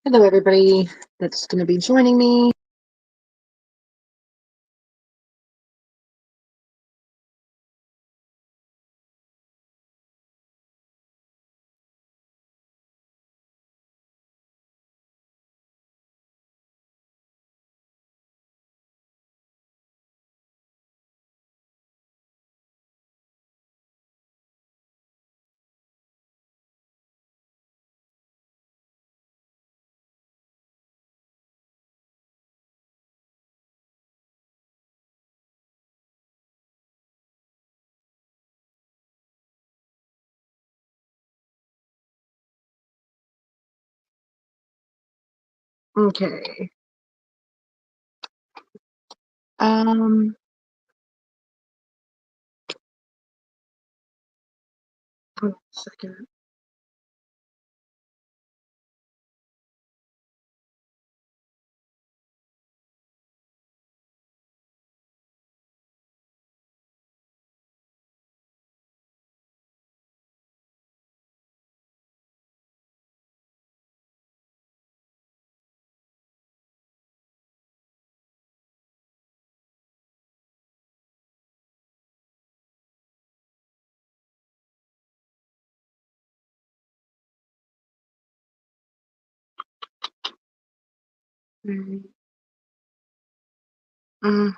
Hello, everybody that's going to be joining me. Okay. Um, 1 second. Mm, mm,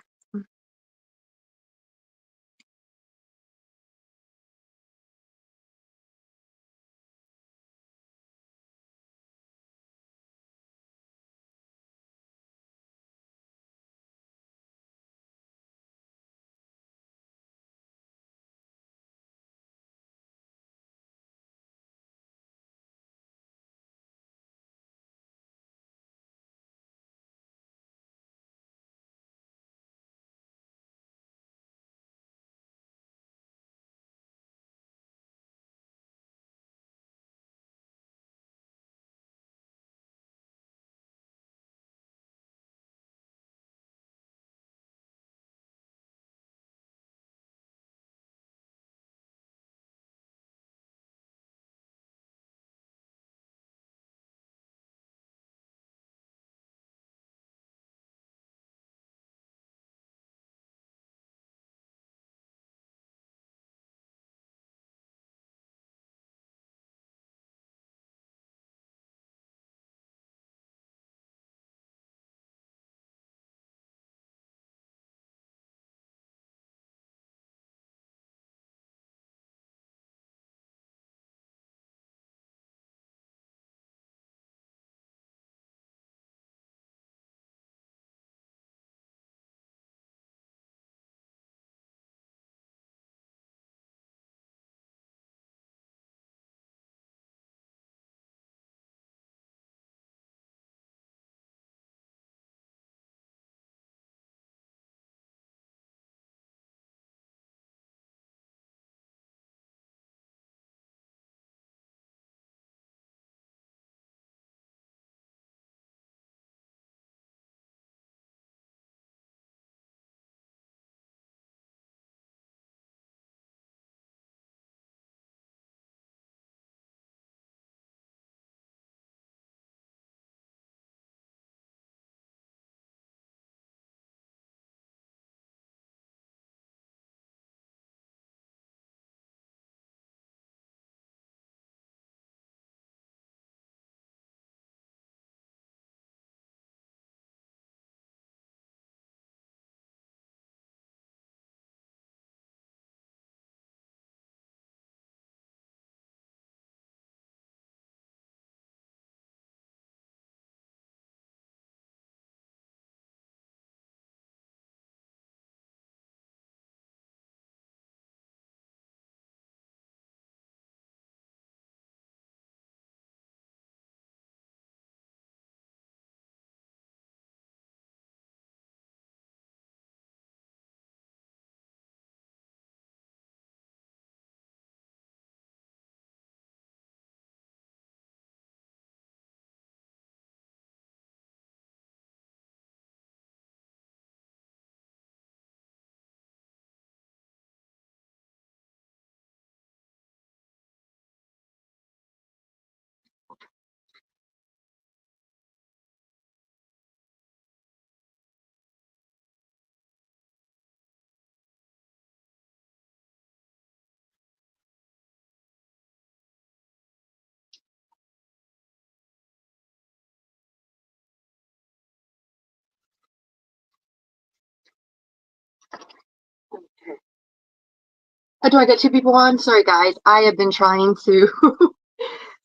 Oh, do I get two people on? Sorry, guys. I have been trying to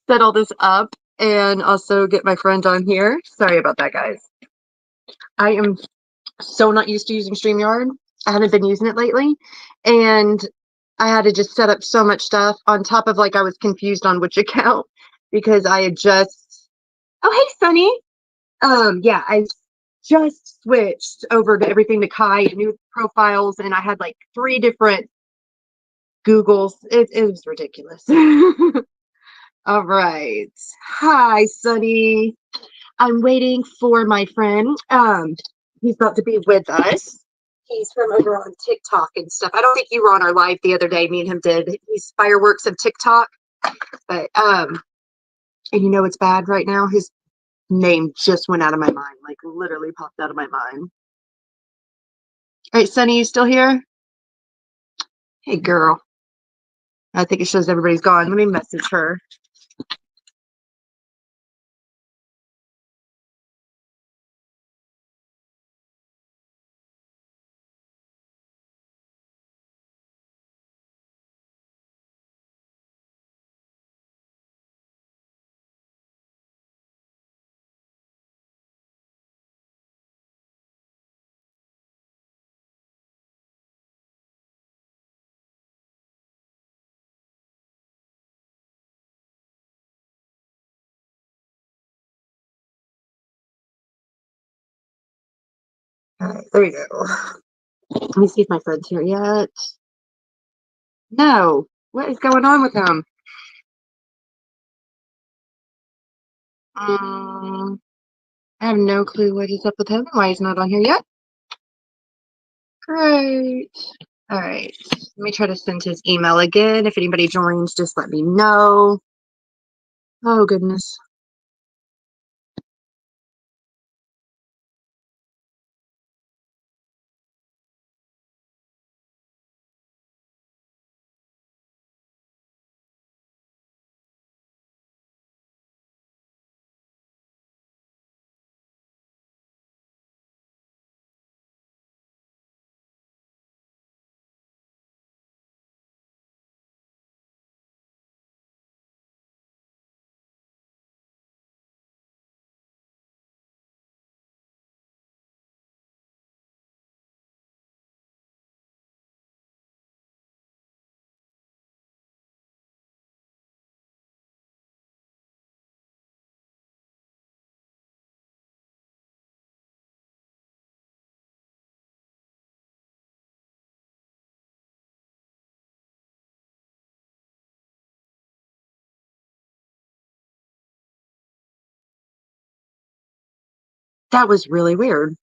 set all this up and also get my friend on here. Sorry about that, guys. I am so not used to using StreamYard. I haven't been using it lately. And I had to just set up so much stuff on top of like I was confused on which account because I had just oh hey Sunny. Yeah, I just switched over to everything to Kai, new profiles, and I had like three different Googles. It was ridiculous. All right. Hi, Sunny. I'm waiting for my friend. He's about to be with us. He's from over on TikTok and stuff. I don't think you were on our live the other day. Me and him did. He's fireworks of TikTok. But and you know it's bad right now? His name just went out of my mind, like literally popped out of my mind. All right, Sunny, you still here? Hey, girl. I think it shows everybody's gone. Let me message her. All right, there you go. Let me see if my friend's here yet. No. What is going on with him? I have no clue what is up with him. Why he's not on here yet. Great. All right. Let me try to send his email again. If anybody joins, just let me know. Oh, goodness. That was really weird.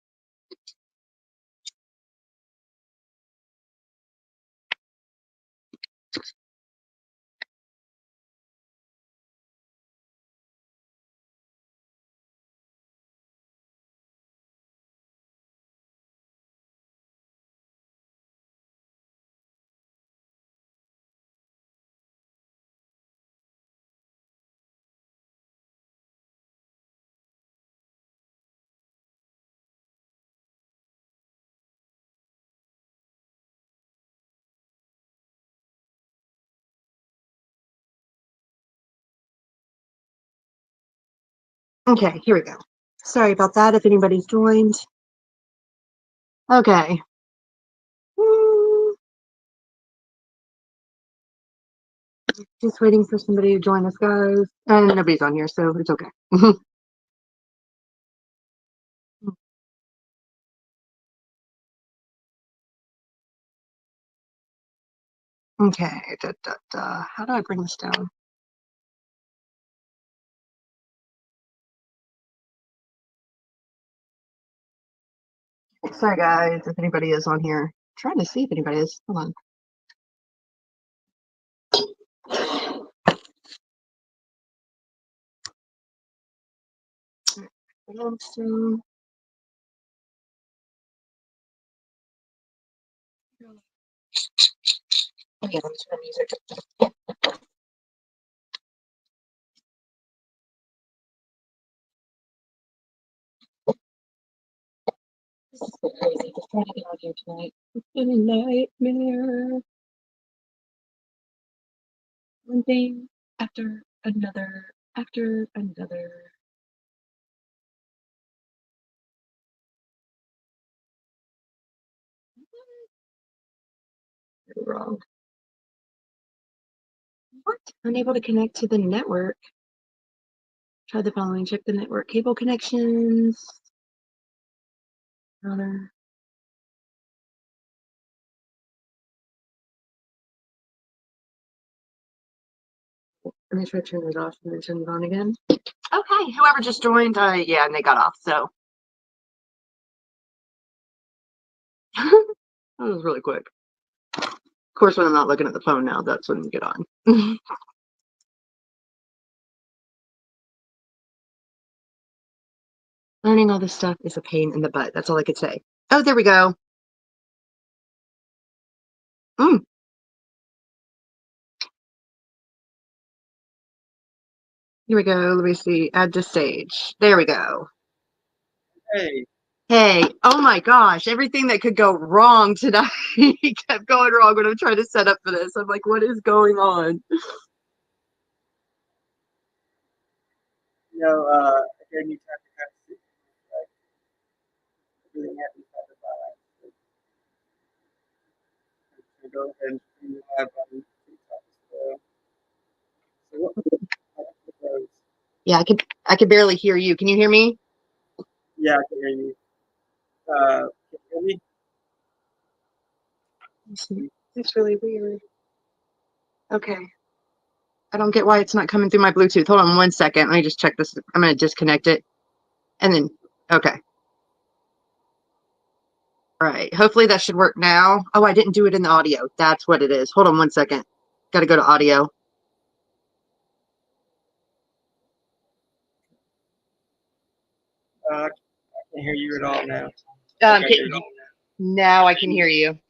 Okay, here we go. Sorry about that if anybody's joined. Okay. Just waiting for somebody to join us, guys. And nobody's on here, so it's okay. Okay. How do I bring this down? Sorry, guys, if anybody is on here. I'm trying to see if anybody is. Hold on. Namste. Okay, let me turn music. This is so crazy. Just trying to get on here tonight. It's been a nightmare. one thing after another after another. Wrong. What? Unable to connect to the network. Try the following. Check the network cable connections. Router. Let me try to turn it off and then turn it on again. Okay, whoever just joined, yeah, and they got off, so. That was really quick. Of course, when I'm not looking at the phone now, that's when we get on. Learning all this stuff is a pain in the butt. That's all I could say. Oh, there we go. Mm. Here we go. Let me see. Add to stage. There we go. Hey. Hey. Oh my gosh. Everything that could go wrong tonight kept going wrong when I'm trying to set up for this. I'm like, what is going on? Again, you have to kind of see like everything happens at the time. So go ahead and stream live on TikTok as well. So Yeah, I could barely hear you. Can you hear me? yeah, I can hear you. Can you hear me? It's really weird. Okay. I don't get why it's not coming through my Bluetooth. Hold on one second. Let me just check this. I'm going to disconnect it. And then, okay. All right. Hopefully that should work now. Oh, I didn't do it in the audio. That's what it is. Hold on one second. Got to go to audio. I can't hear you at all now. Now I can hear you. Okay.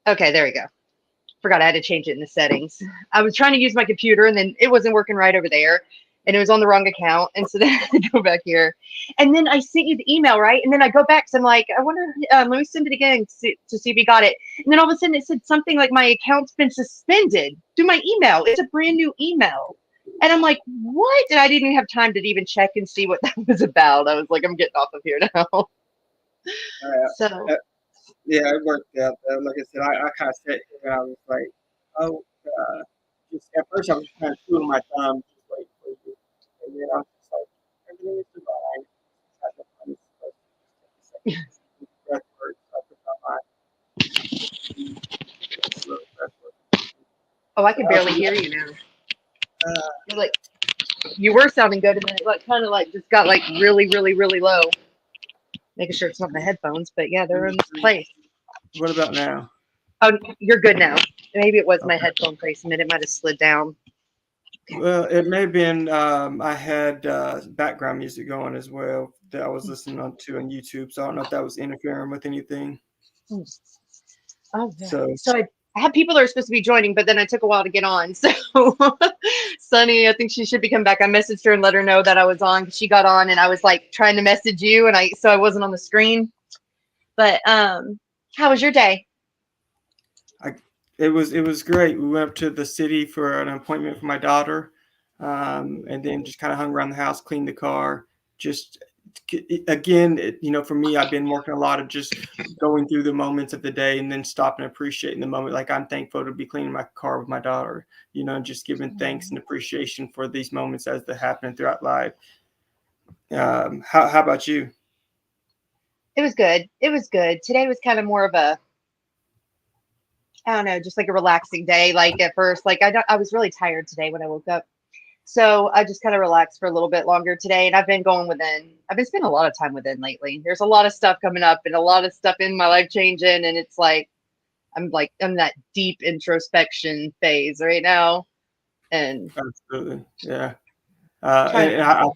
Okay, there we go. Forgot I had to change it in the settings. I was trying to use my computer and then it wasn't working right over there. And it was on the wrong account. And so then I had to go back here. And then I sent you the email, right? And then I go back. So I'm like, I wonder, let me send it again to see if you got it. And then all of a sudden it said something like my account's been suspended through my email. It's a brand new email. And I'm like, what? And I didn't even have time to even check and see what that was about. I was like, I'm getting off of here now. So. Yeah, it worked out. Like I said, I kind of sat here and I was like, oh, just at first I was kind of twiddling my thumb, just waiting for you. And then I was just like, everything is divine. I had to find this breath work. So I put on my breath work. Oh, I can barely hear you now. You're like, you were sounding good, and then it like kind of like just got like really, really, really low. Making sure it's not my headphones, but yeah, they're in place. What about now? Oh, you're good now. Maybe it was my headphone placement. It might have slid down. Well, it may have been. I had background music going as well that I was listening to on YouTube, so I don't know if that was interfering with anything. Oh, yeah. So I have people that are supposed to be joining, but then I took a while to get on. So Sunny, I think she should be coming back. I messaged her and let her know that I was on. She got on, and I was like trying to message you, and so I wasn't on the screen. But how was your day? It was great. We went up to the city for an appointment for my daughter, and then just kind of hung around the house, cleaned the car. Just again, for me, I've been working a lot of just going through the moments of the day and then stopping and appreciating the moment. Like I'm thankful to be cleaning my car with my daughter, and just giving thanks and appreciation for these moments as they're happening throughout life. How about you? It was good. It was good. Today was kind of more of a, I don't know, just like a relaxing day. Like at first, like I was really tired today when I woke up. So I just kind of relaxed for a little bit longer today. And I've been going within, I've been spending a lot of time within lately. There's a lot of stuff coming up and a lot of stuff in my life changing. And it's like, I'm in that deep introspection phase right now. And Absolutely. Yeah. And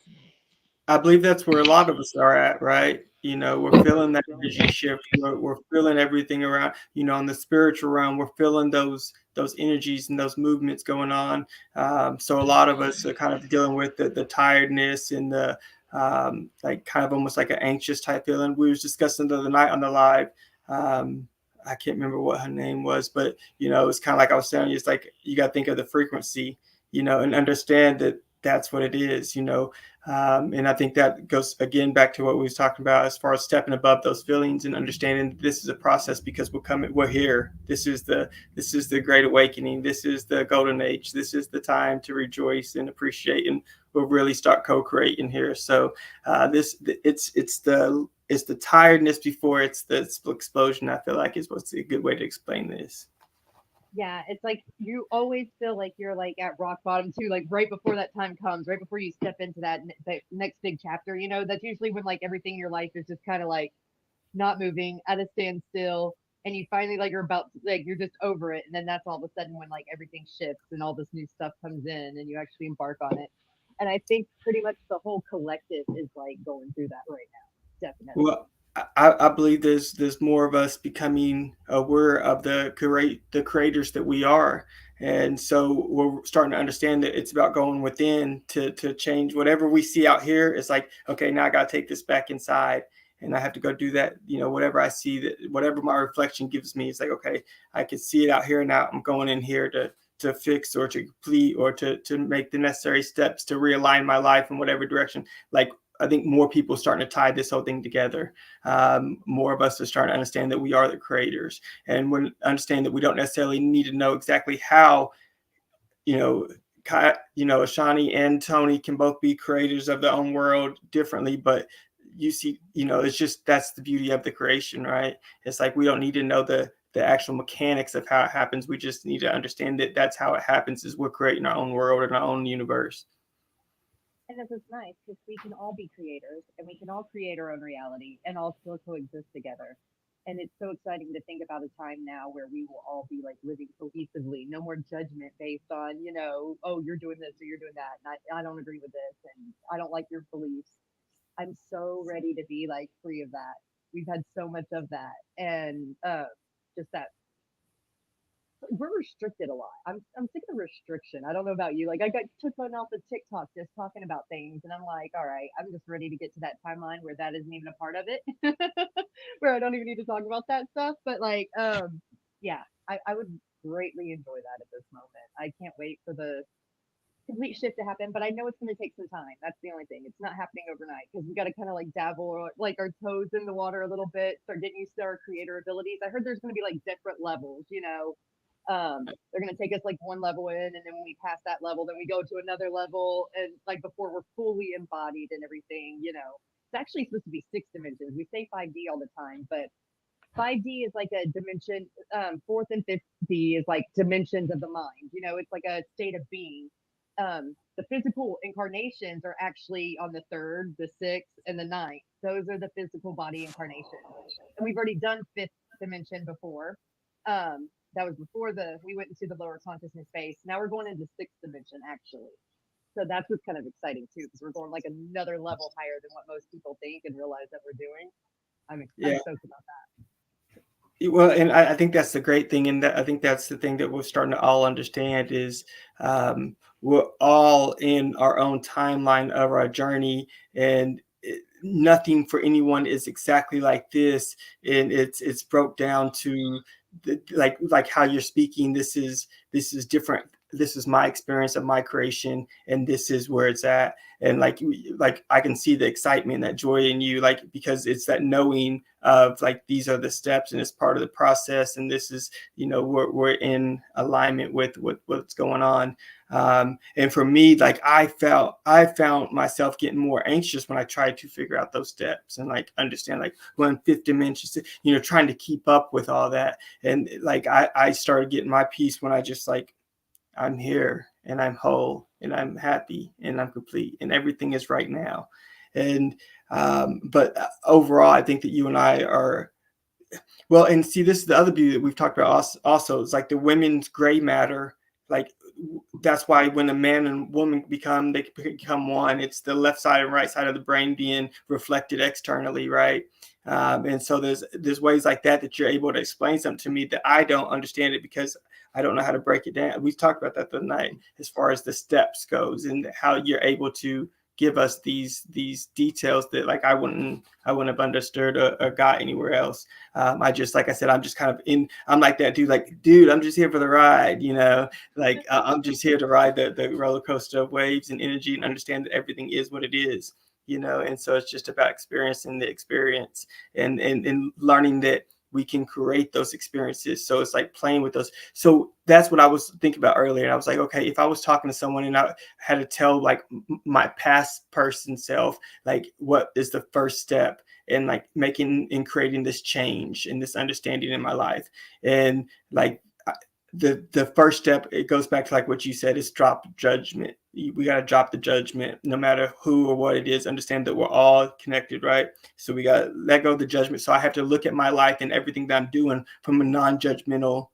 I believe that's where a lot of us are at, right? We're feeling that energy shift. We're feeling everything around, in the spiritual realm, we're feeling those energies and those movements going on. So a lot of us are kind of dealing with the tiredness and the like kind of almost like an anxious type feeling. We was discussing the other night on the live I can't remember what her name was, but it's kind of like I was saying, it's like you got to think of the frequency, and understand that that's what it is, and I think that goes again back to what we was talking about as far as stepping above those feelings and understanding this is a process because we're here. This is the great awakening. This is the golden age. This is the time to rejoice and appreciate, and we'll really start co-creating here. So it's the tiredness before it's the explosion. I feel like is what's a good way to explain this. Yeah, it's like you always feel like you're like at rock bottom too, like right before that time comes, right before you step into that next big chapter. That's usually when like everything in your life is just kind of like not moving at a standstill, and you finally like you're about like you're just over it, and then that's all of a sudden when like everything shifts and all this new stuff comes in, and you actually embark on it. And I think pretty much the whole collective is like going through that right now, definitely. Well, I believe there's more of us becoming aware of the creators that we are, and so we're starting to understand that it's about going within to change whatever we see out here. It's like, okay, now I got to take this back inside, and I have to go do that. Whatever I see, that whatever my reflection gives me, it's like, okay, I can see it out here now. I'm going in here to fix or to complete or to make the necessary steps to realign my life in whatever direction. Like, I think more people are starting to tie this whole thing together. More of us are starting to understand that we are the creators, and we understand that we don't necessarily need to know exactly how, Ashani and Tony can both be creators of their own world differently, but you see, it's just, that's the beauty of the creation, right? It's like, we don't need to know the actual mechanics of how it happens. We just need to understand that that's how it happens, is we're creating our own world and our own universe. And this is nice because we can all be creators and we can all create our own reality and all still coexist together. And it's so exciting to think about a time now where we will all be like living cohesively, no more judgment based on, oh, you're doing this or you're doing that. And I don't agree with this and I don't like your beliefs. I'm so ready to be like free of that. We've had so much of that. And just that we're restricted a lot. I'm sick of the restriction. I don't know about you. Like I took one off of TikTok just talking about things, and I'm like, all right, I'm just ready to get to that timeline where that isn't even a part of it, where I don't even need to talk about that stuff. But like, yeah, I would greatly enjoy that at this moment. I can't wait for the complete shift to happen, but I know it's going to take some time. That's the only thing. It's not happening overnight because we got to kind of like dabble or like our toes in the water a little bit, start getting used to our creator abilities. I heard there's going to be like different levels. They're going to take us like one level in, and then when we pass that level, then we go to another level, and like before we're fully embodied and everything. It's actually supposed to be 6 dimensions. We say 5D all the time, but 5D is like a dimension. Fourth and fifth D is like dimensions of the mind. It's like a state of being. The physical incarnations are actually on the third, the sixth, and the ninth. Those are the physical body incarnations. And we've already done fifth dimension before. That was before we went into the lower consciousness space. Now we're going into sixth dimension actually. So that's what's kind of exciting too, because we're going like another level higher than what most people think and realize that we're doing. I'm stoked about that. Well, and I think that's the great thing, and I think that's the thing that we're starting to all understand is we're all in our own timeline of our journey, and nothing for anyone is exactly like this, and it's broke down to like how you're speaking. This is different. This is my experience of my creation, and this is where it's at. And like I can see the excitement, that joy in you, like, because it's that knowing of like, these are the steps and it's part of the process. And this is, we're in alignment with what's going on. And for me, like I found myself getting more anxious when I tried to figure out those steps and like understand, like, going fifth dimensions, trying to keep up with all that. And like, I started getting my peace when I just like, I'm here and I'm whole and I'm happy and I'm complete and everything is right now. And but overall, I think that you and I are well. And see, this is the other beauty that we've talked about also. It's like the women's gray matter. Like, that's why when a man and woman they become one. It's the left side and right side of the brain being reflected externally, right? And so there's ways like that you're able to explain something to me that I don't understand it because I don't know how to break it down. We talked about that the other night as far as the steps goes and how you're able to give us these details that like I wouldn't have understood or got anywhere else. I just, like I said, I'm just kind of I'm like that dude, like, dude, I'm just here for the ride, you know, like I'm just here to ride the roller coaster of waves and energy and understand that everything is what it is, you know. And so it's just about experiencing the experience and learning that we can create those experiences. So it's like playing with those. So that's what I was thinking about earlier. And I was like, okay, if I was talking to someone and I had to tell like my past person self, like what is the first step in like making and creating this change and this understanding in my life. And like the first step, it goes back to like what you said, is drop judgment. We got to drop the judgment, no matter who or what it is. Understand that we're all connected, right? So we got to let go of the judgment. So I have to look at my life and everything that I'm doing from a non-judgmental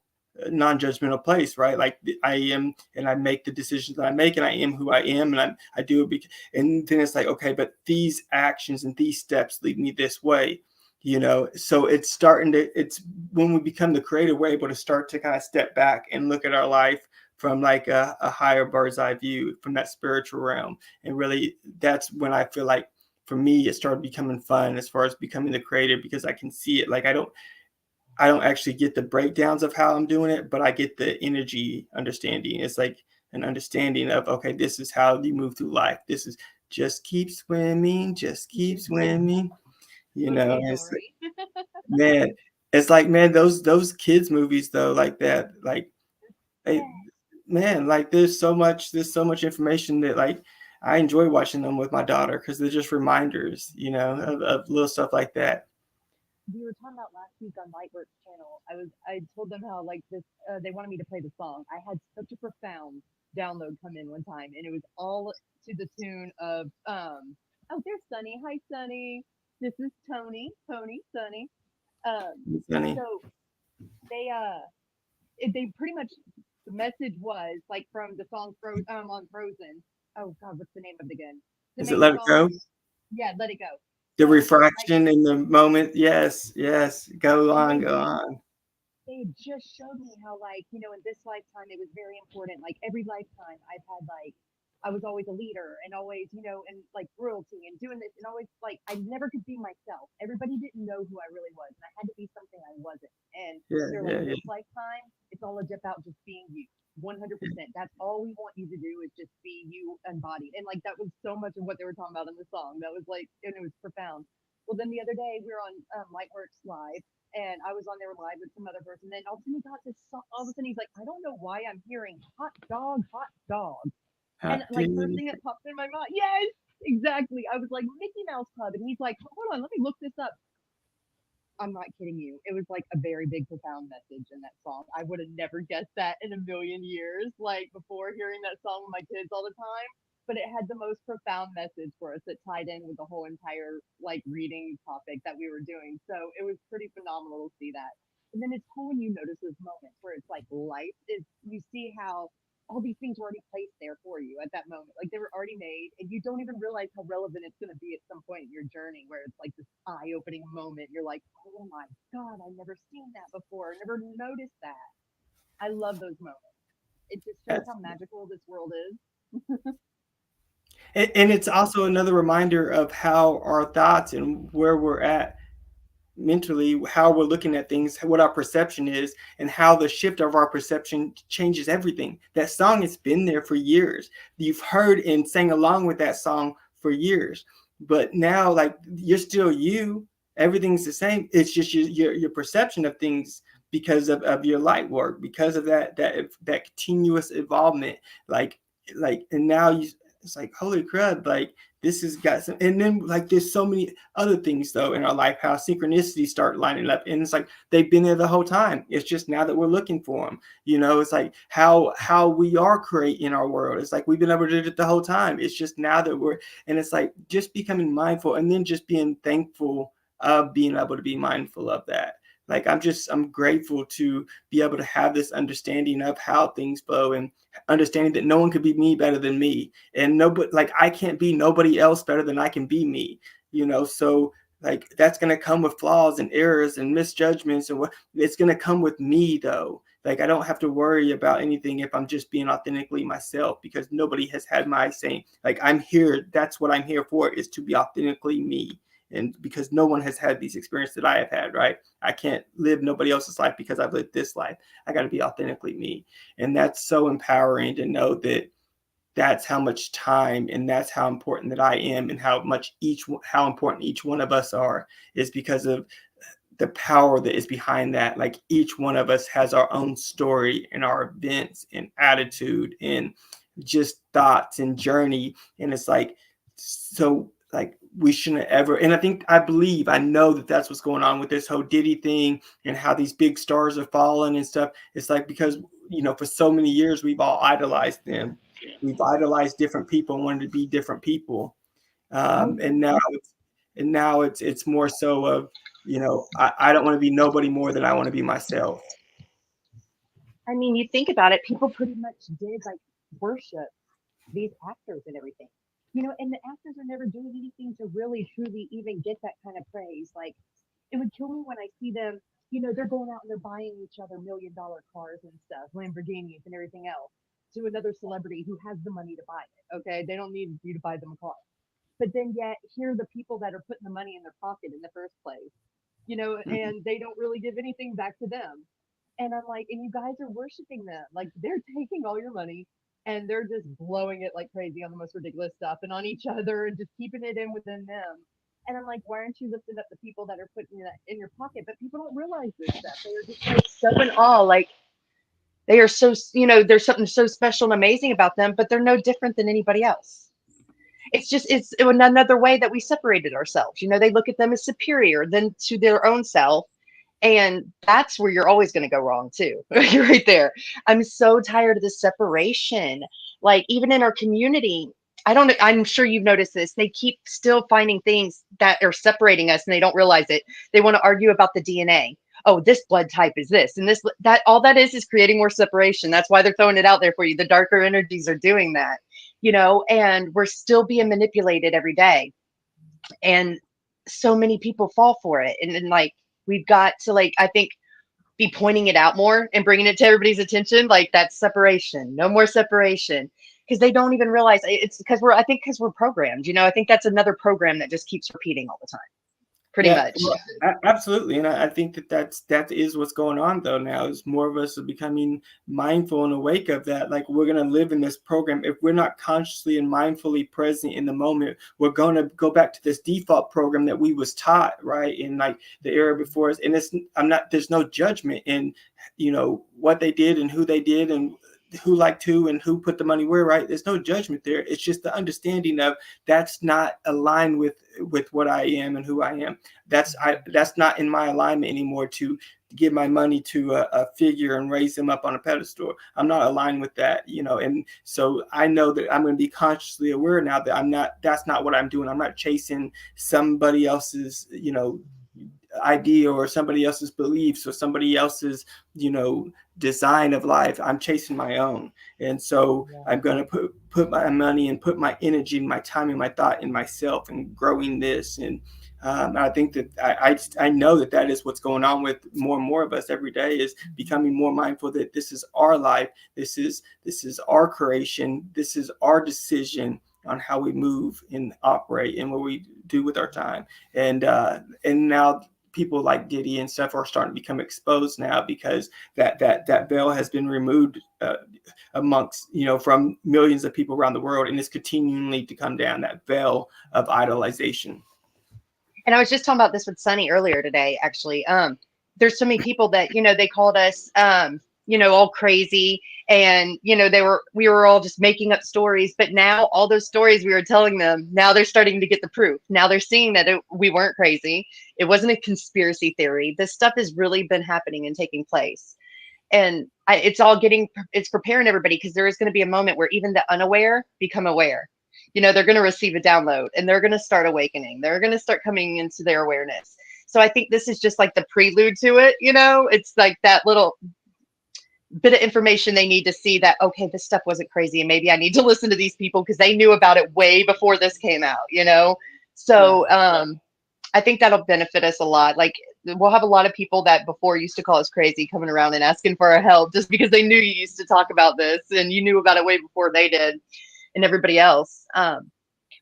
place, right? Like I am, and I make the decisions that I make, and I am who I am, and I do it. And then it's like, okay, but these actions and these steps lead me this way. You know, so it's when we become the creator, we're able to start to kind of step back and look at our life from like a higher bird's eye view, from that spiritual realm. And really, that's when I feel like for me, it started becoming fun as far as becoming the creator, because I can see it. Like I don't actually get the breakdowns of how I'm doing it, but I get the energy understanding. It's like an understanding of, okay, this is how you move through life. This is just keep swimming, just keep swimming. You know, it's, man, it's like, man, those kids movies though, like that, like, man, like there's so much information that like I enjoy watching them with my daughter, because they're just reminders, you know, of little stuff like that. We were talking about last week on Lightworks channel. I told them how like this they wanted me to play the song. I had such a profound download come in one time, and it was all to the tune of oh, there's Sunny. Hi Sunny. This is Tony, Sunny. Funny. So they pretty much, the message was like from the song on Frozen. Oh God, what's the name of it again? Is it Let It Go? Yeah, Let It Go. The refraction in the moment. Yes. Go on. They just showed me how, like, you know, in this lifetime it was very important. Like every lifetime I've had, like, I was always a leader and always, you know, and like royalty and doing this and always like I never could be myself. Everybody didn't know who I really was, and I had to be something I wasn't. And they're like, this lifetime, it's all about just being you. 100%. That's all we want you to do, is just be you embodied. And like that was so much of what they were talking about in the song. That was like, and it was profound. Well, then the other day we were on Lightworks Live, and I was on there live with some other person. And then all of a sudden he got this song. All of a sudden he's like, I don't know why I'm hearing hot dog, hot dog. And like first thing that popped in my mind, yes, exactly. I was like, Mickey Mouse Club, and he's like, hold on, let me look this up. I'm not kidding you. It was like a very big, profound message in that song. I would have never guessed that in a million years, like before hearing that song with my kids all the time. But it had the most profound message for us that tied in with the whole entire like reading topic that we were doing. So it was pretty phenomenal to see that. And then it's cool when you notice those moments where it's like life is, you see how all these things were already placed there for you at that moment. Like they were already made, and you don't even realize how relevant it's going to be at some point in your journey, where it's like this eye-opening moment. You're like, oh my God, I've never seen that before. Never noticed that. I love those moments. It just shows how magical this world is. And it's also another reminder of how our thoughts and where we're at mentally, how we're looking at things, what our perception is, and how the shift of our perception changes everything. That song has been there for years. You've heard and sang along with that song for years, but now like you're still you. Everything's the same. It's just your perception of things, because of your light work, because of that continuous involvement. Like and now it's like, holy crap, like this has got some. And then like there's so many other things though in our life, how synchronicities start lining up, and it's like they've been there the whole time. It's just now that we're looking for them. You know, it's like how we are creating our world. It's like we've been able to do it the whole time. It's just now that and it's like just becoming mindful, and then just being thankful of being able to be mindful of that. Like I'm grateful to be able to have this understanding of how things flow, and understanding that no one could be me better than me, and nobody, like I can't be nobody else better than I can be me, you know. So like that's going to come with flaws and errors and misjudgments, and what it's going to come with me though. Like, I don't have to worry about anything if I'm just being authentically myself, because nobody has had my saying, like, I'm here. That's what I'm here for, is to be authentically me. And because no one has had these experiences that I have had, right? I can't live nobody else's life because I've lived this life. I got to be authentically me. And that's so empowering to know that that's how much time, and that's how important that I am, and how important each one of us are, is because of the power that is behind that. Like, each one of us has our own story and our events and attitude and just thoughts and journey. And it's like, so like, we shouldn't ever, and I know that that's what's going on with this whole Diddy thing and how these big stars are falling and stuff. It's like, because, for so many years we've all idolized them. We've idolized different people and wanted to be different people. And now it's more so of, I don't want to be nobody more than I want to be myself. I mean, you think about it, people pretty much did like worship these actors and everything, and the actors are never doing anything to really truly even get that kind of praise. Like, it would kill me when I see them, they're going out and they're buying each other $1 million cars and stuff, Lamborghinis and everything else, to another celebrity who has the money to buy it. Okay. They don't need you to buy them a car. But then yet here are the people that are putting the money in their pocket in the first place, and they don't really give anything back to them. And I'm like, and you guys are worshiping them. Like, they're taking all your money and they're just blowing it like crazy on the most ridiculous stuff and on each other and just keeping it in within them. And I'm like, why aren't you lifting up the people that are putting that in your pocket? But people don't realize this stuff. They are just like so in awe. Like, they are so, there's something so special and amazing about them, but they're no different than anybody else. It's another way that we separated ourselves. They look at them as superior than to their own self. And that's where you're always going to go wrong too. You're right there. I'm so tired of the separation. Like, even in our community, I'm sure you've noticed this. They keep still finding things that are separating us and they don't realize it. They want to argue about the DNA. Oh, this blood type is this and this, that, all that is creating more separation. That's why they're throwing it out there for you. The darker energies are doing that, and we're still being manipulated every day. And so many people fall for it. And then, like, we've got to, like, I think, be pointing it out more and bringing it to everybody's attention. Like, that's separation, no more separation, because they don't even realize it's because because we're programmed. I think that's another program that just keeps repeating all the time. Pretty much. Well, absolutely. And I think that is what's going on though now, is more of us are becoming mindful and awake of that. Like, we're going to live in this program. If we're not consciously and mindfully present in the moment, we're going to go back to this default program that we was taught, right, in like the era before us. And there's no judgment in, what they did and who they did and who liked who and who put the money where, right? There's no judgment there. It's just the understanding of that's not aligned with what I am and who I am. That's not in my alignment anymore to give my money to a figure and raise them up on a pedestal. I'm not aligned with that, and so I know that I'm going to be consciously aware now that that's not what I'm doing. I'm not chasing somebody else's, idea or somebody else's beliefs or somebody else's, design of life. I'm chasing my own. And so I'm going to put my money and put my energy and my time and my thought in myself and growing this. And I think that I know that is what's going on with more and more of us every day, is becoming more mindful that this is our life. This is our creation. This is our decision on how we move and operate and what we do with our time. And now people like Diddy and stuff are starting to become exposed now, because that veil has been removed amongst, from millions of people around the world, and it's continually to come down, that veil of idolization. And I was just talking about this with Sunny earlier today, actually. There's so many people that, they called us, all crazy, and, we were all just making up stories. But now all those stories we were telling them, now they're starting to get the proof. Now they're seeing that we weren't crazy. It wasn't a conspiracy theory. This stuff has really been happening and taking place. And it's preparing everybody, because there is going to be a moment where even the unaware become aware. They're going to receive a download and they're going to start awakening. They're going to start coming into their awareness. So I think this is just like the prelude to it. It's like that little bit of information they need to see that, okay, this stuff wasn't crazy. And maybe I need to listen to these people because they knew about it way before this came out, So I think that'll benefit us a lot. Like, we'll have a lot of people that before used to call us crazy coming around and asking for our help just because they knew you used to talk about this and you knew about it way before they did and everybody else.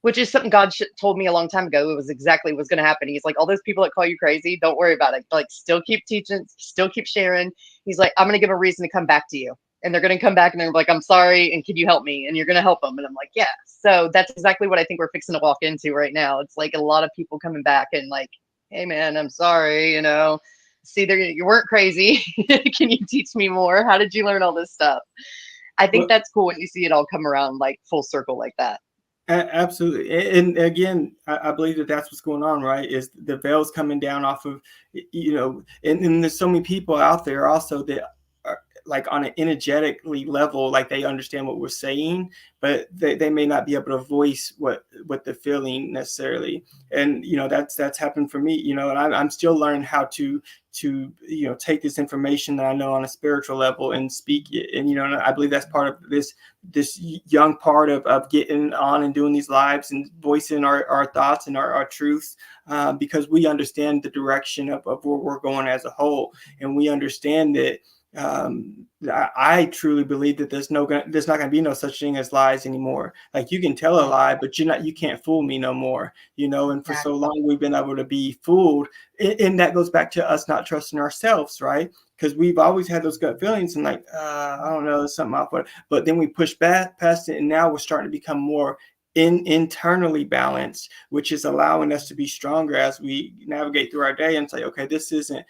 Which is something God told me a long time ago. It was exactly what's going to happen. He's like, all those people that call you crazy, don't worry about it. Like, still keep teaching, still keep sharing. He's like, I'm going to give a reason to come back to you. And they're going to come back and they're like, I'm sorry. And can you help me? And you're going to help them. And I'm like, yeah. So that's exactly what I think we're fixing to walk into right now. It's like a lot of people coming back and like, hey, man, I'm sorry. You know, see, you weren't crazy. Can you teach me more? How did you learn all this stuff? I think that's cool when you see it all come around like full circle like that. Absolutely. And again, I believe that that's what's going on, right? Is the veil's coming down off of, you know, and there's so many people out there also that are like on an energetically level, like they understand what we're saying, but they may not be able to voice what they're feeling necessarily. And, you know, that's happened for me, you know, and I'm still learning how to, you know, take this information that I know on a spiritual level and speak it. And, you know, and I believe that's part of this young part of getting on and doing these lives and voicing our thoughts and our truths, because we understand the direction of where we're going as a whole. And we understand that I truly believe that there's not going to be no such thing as lies anymore. Like, you can tell a lie, but you can't fool me no more, you know. And for so long we've been able to be fooled, and that goes back to us not trusting ourselves, right? Because we've always had those gut feelings and like, I don't know, there's something off, but then we push back past it, and now we're starting to become more internally balanced, which is allowing us to be stronger as we navigate through our day and say, okay, this isn't,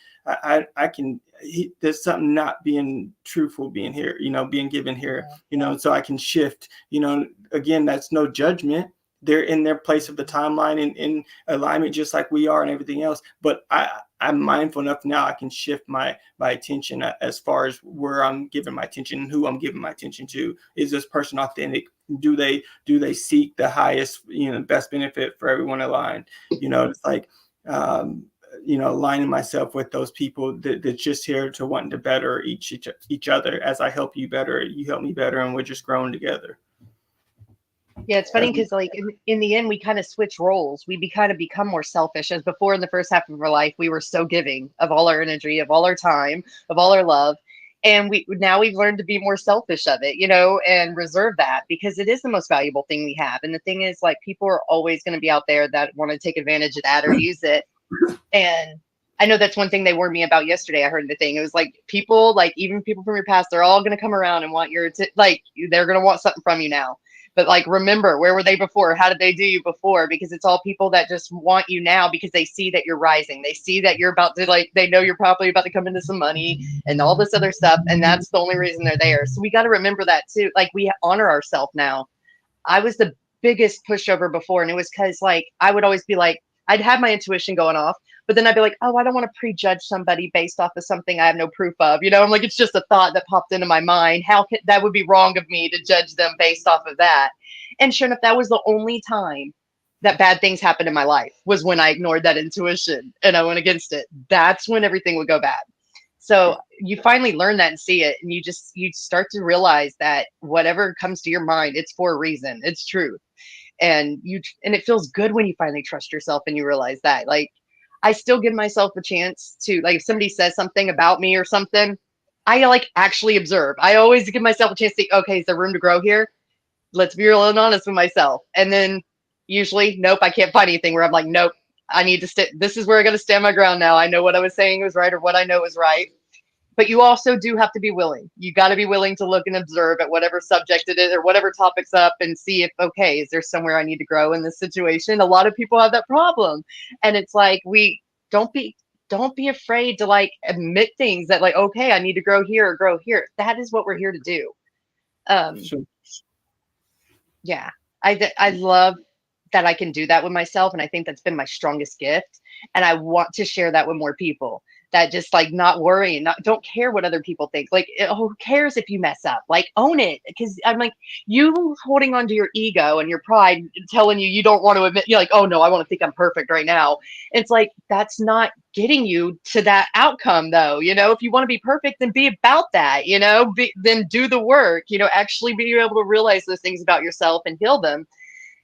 there's something not being truthful being here, you know, being given here, you know, so I can shift, you know. Again, that's no judgment. They're in their place of the timeline and in alignment, just like we are and everything else. But I'm mindful enough now I can shift my attention as far as where I'm giving my attention and who I'm giving my attention to. Is this person authentic? Do they seek the highest, you know, best benefit for everyone aligned? You know, it's like, you know, aligning myself with those people that's just here to wanting to better each other. As I help you better, you help me better, and we're just growing together. Yeah, it's funny because like in the end, we kind of switch roles. We kind of become more selfish. As before in the first half of our life, we were so giving of all our energy, of all our time, of all our love. And we've learned to be more selfish of it, you know, and reserve that because it is the most valuable thing we have. And the thing is, like, people are always going to be out there that want to take advantage of that or use it. And I know that's one thing they warned me about yesterday. I heard the thing. It was like people, like even people from your past, they're all going to come around and want they're going to want something from you now. But like, remember, where were they before? How did they do you before? Because it's all people that just want you now because they see that you're rising. They see that you're about to, like, they know you're probably about to come into some money and all this other stuff. And that's the only reason they're there. So we got to remember that too. Like, we honor ourselves now. I was the biggest pushover before. And it was because like, I would always be like, I'd have my intuition going off, but then I'd be like, oh, I don't want to prejudge somebody based off of something I have no proof of. You know, I'm like, it's just a thought that popped into my mind. That would be wrong of me to judge them based off of that. And sure enough, that was the only time that bad things happened in my life, was when I ignored that intuition and I went against it. That's when everything would go bad. So you finally learn that and see it, and you start to realize that whatever comes to your mind, it's for a reason. It's truth. And it feels good when you finally trust yourself and you realize that. Like, I still give myself a chance to, like, if somebody says something about me or something, I like actually observe. I always give myself a chance to think, okay, is there room to grow here? Let's be real and honest with myself. And then usually, nope, I can't find anything where I'm like, nope, I need to this is where I got to stand my ground now. I know what I was saying was right, or what I know is right. But you also do have to be willing. You got to be willing to look and observe at whatever subject it is or whatever topic's up and see if, okay, is there somewhere I need to grow in this situation? A lot of people have that problem. And it's like, don't be afraid to like admit things that like, okay, I need to grow here or grow here. That is what we're here to do. Sure. Yeah, I love that I can do that with myself. And I think that's been my strongest gift. And I want to share that with more people, that just like not worry and don't care what other people think. Like, who cares if you mess up? Like, own it. Because I'm like, you holding on to your ego and your pride, telling you don't want to admit, you're like, oh no, I want to think I'm perfect right now. It's like, that's not getting you to that outcome though. You know, if you want to be perfect, then be about that, you know, then do the work, you know, actually be able to realize those things about yourself and heal them.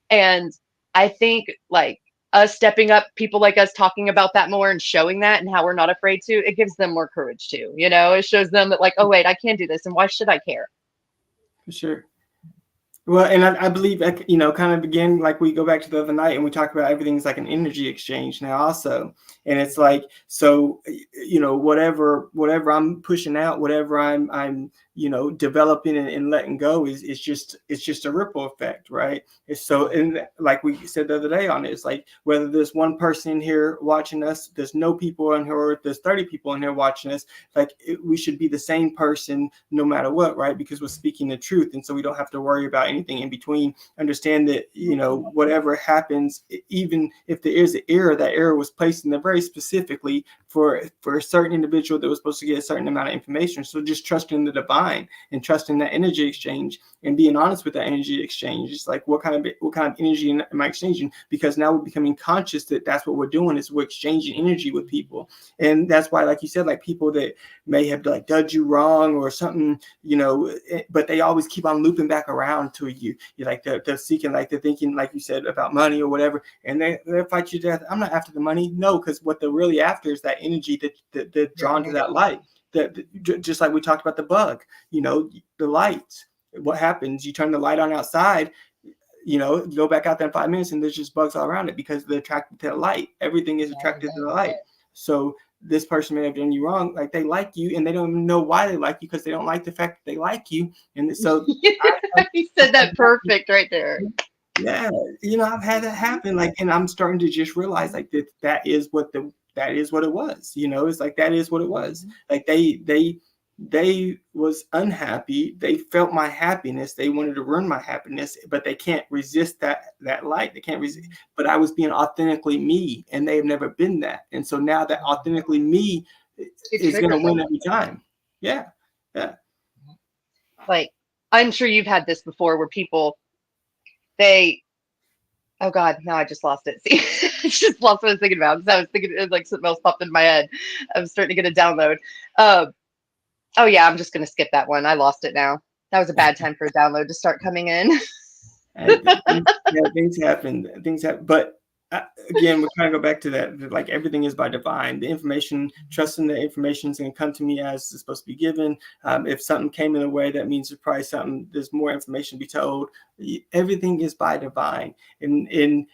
And I think like, us stepping up, people like us talking about that more and showing that and how we're not afraid to, it gives them more courage too. You know, it shows them that like, oh wait, I can do this, and why should I care? For sure. Well, and I believe, you know, kind of again, like we go back to the other night and we talk about everything's like an energy exchange now also. And it's like, so, you know, whatever I'm pushing out, whatever I'm, you know, developing and letting go is just a ripple effect, right? It's so, and like we said the other day on it, it's like whether there's one person in here watching us, there's no people in here, or there's 30 people in here watching us, like we should be the same person no matter what, right? Because we're speaking the truth. And so we don't have to worry about anything in between. Understand that, you know, whatever happens, even if there is an error, that error was placed in there very specifically for a certain individual that was supposed to get a certain amount of information. So just trusting the divine and trusting that energy exchange and being honest with that energy exchange. It's like, what kind of energy am I exchanging? Because now we're becoming conscious that that's what we're doing, is we're exchanging energy with people. And that's why, like you said, like people that may have like done you wrong or something, you know, but they always keep on looping back around to you. You're like, they're seeking, like they're thinking, like you said, about money or whatever, and they'll fight you to death. I'm not after the money. No, because what they're really after is that energy that they're drawn to, that light. That just like we talked about the bug, you know, the light. What happens? You turn the light on outside, you know, go back out there in 5 minutes and there's just bugs all around it because they're attracted to the light. Everything is attracted to the light. So this person may have done you wrong, like they like you and they don't even know why they like you, because they don't like the fact that they like you. And so You said that perfect right there. Yeah, you know, I've had that happen, like, and I'm starting to just realize like that is what it was. You know, it's like that is what it was. Like they was unhappy. They felt my happiness. They wanted to ruin my happiness, but they can't resist that light. They can't resist. But I was being authentically me, and they've never been that. And so now that authentically me is going to win every time. Yeah, yeah. Like, I'm sure you've had this before, where people, oh God, now I just lost it. See, I just lost what I was thinking about, because I was thinking it was like something else popped in my head. I was starting to get a download. Oh yeah, I'm just gonna skip that one. I lost it now. That was a bad time for a download to start coming in. Things happen. But again, we kind of go back to that. Like everything is by divine. The information, trusting the information is going to come to me as it's supposed to be given. If something came in a way, that means there's probably there's more information to be told. Everything is by divine. And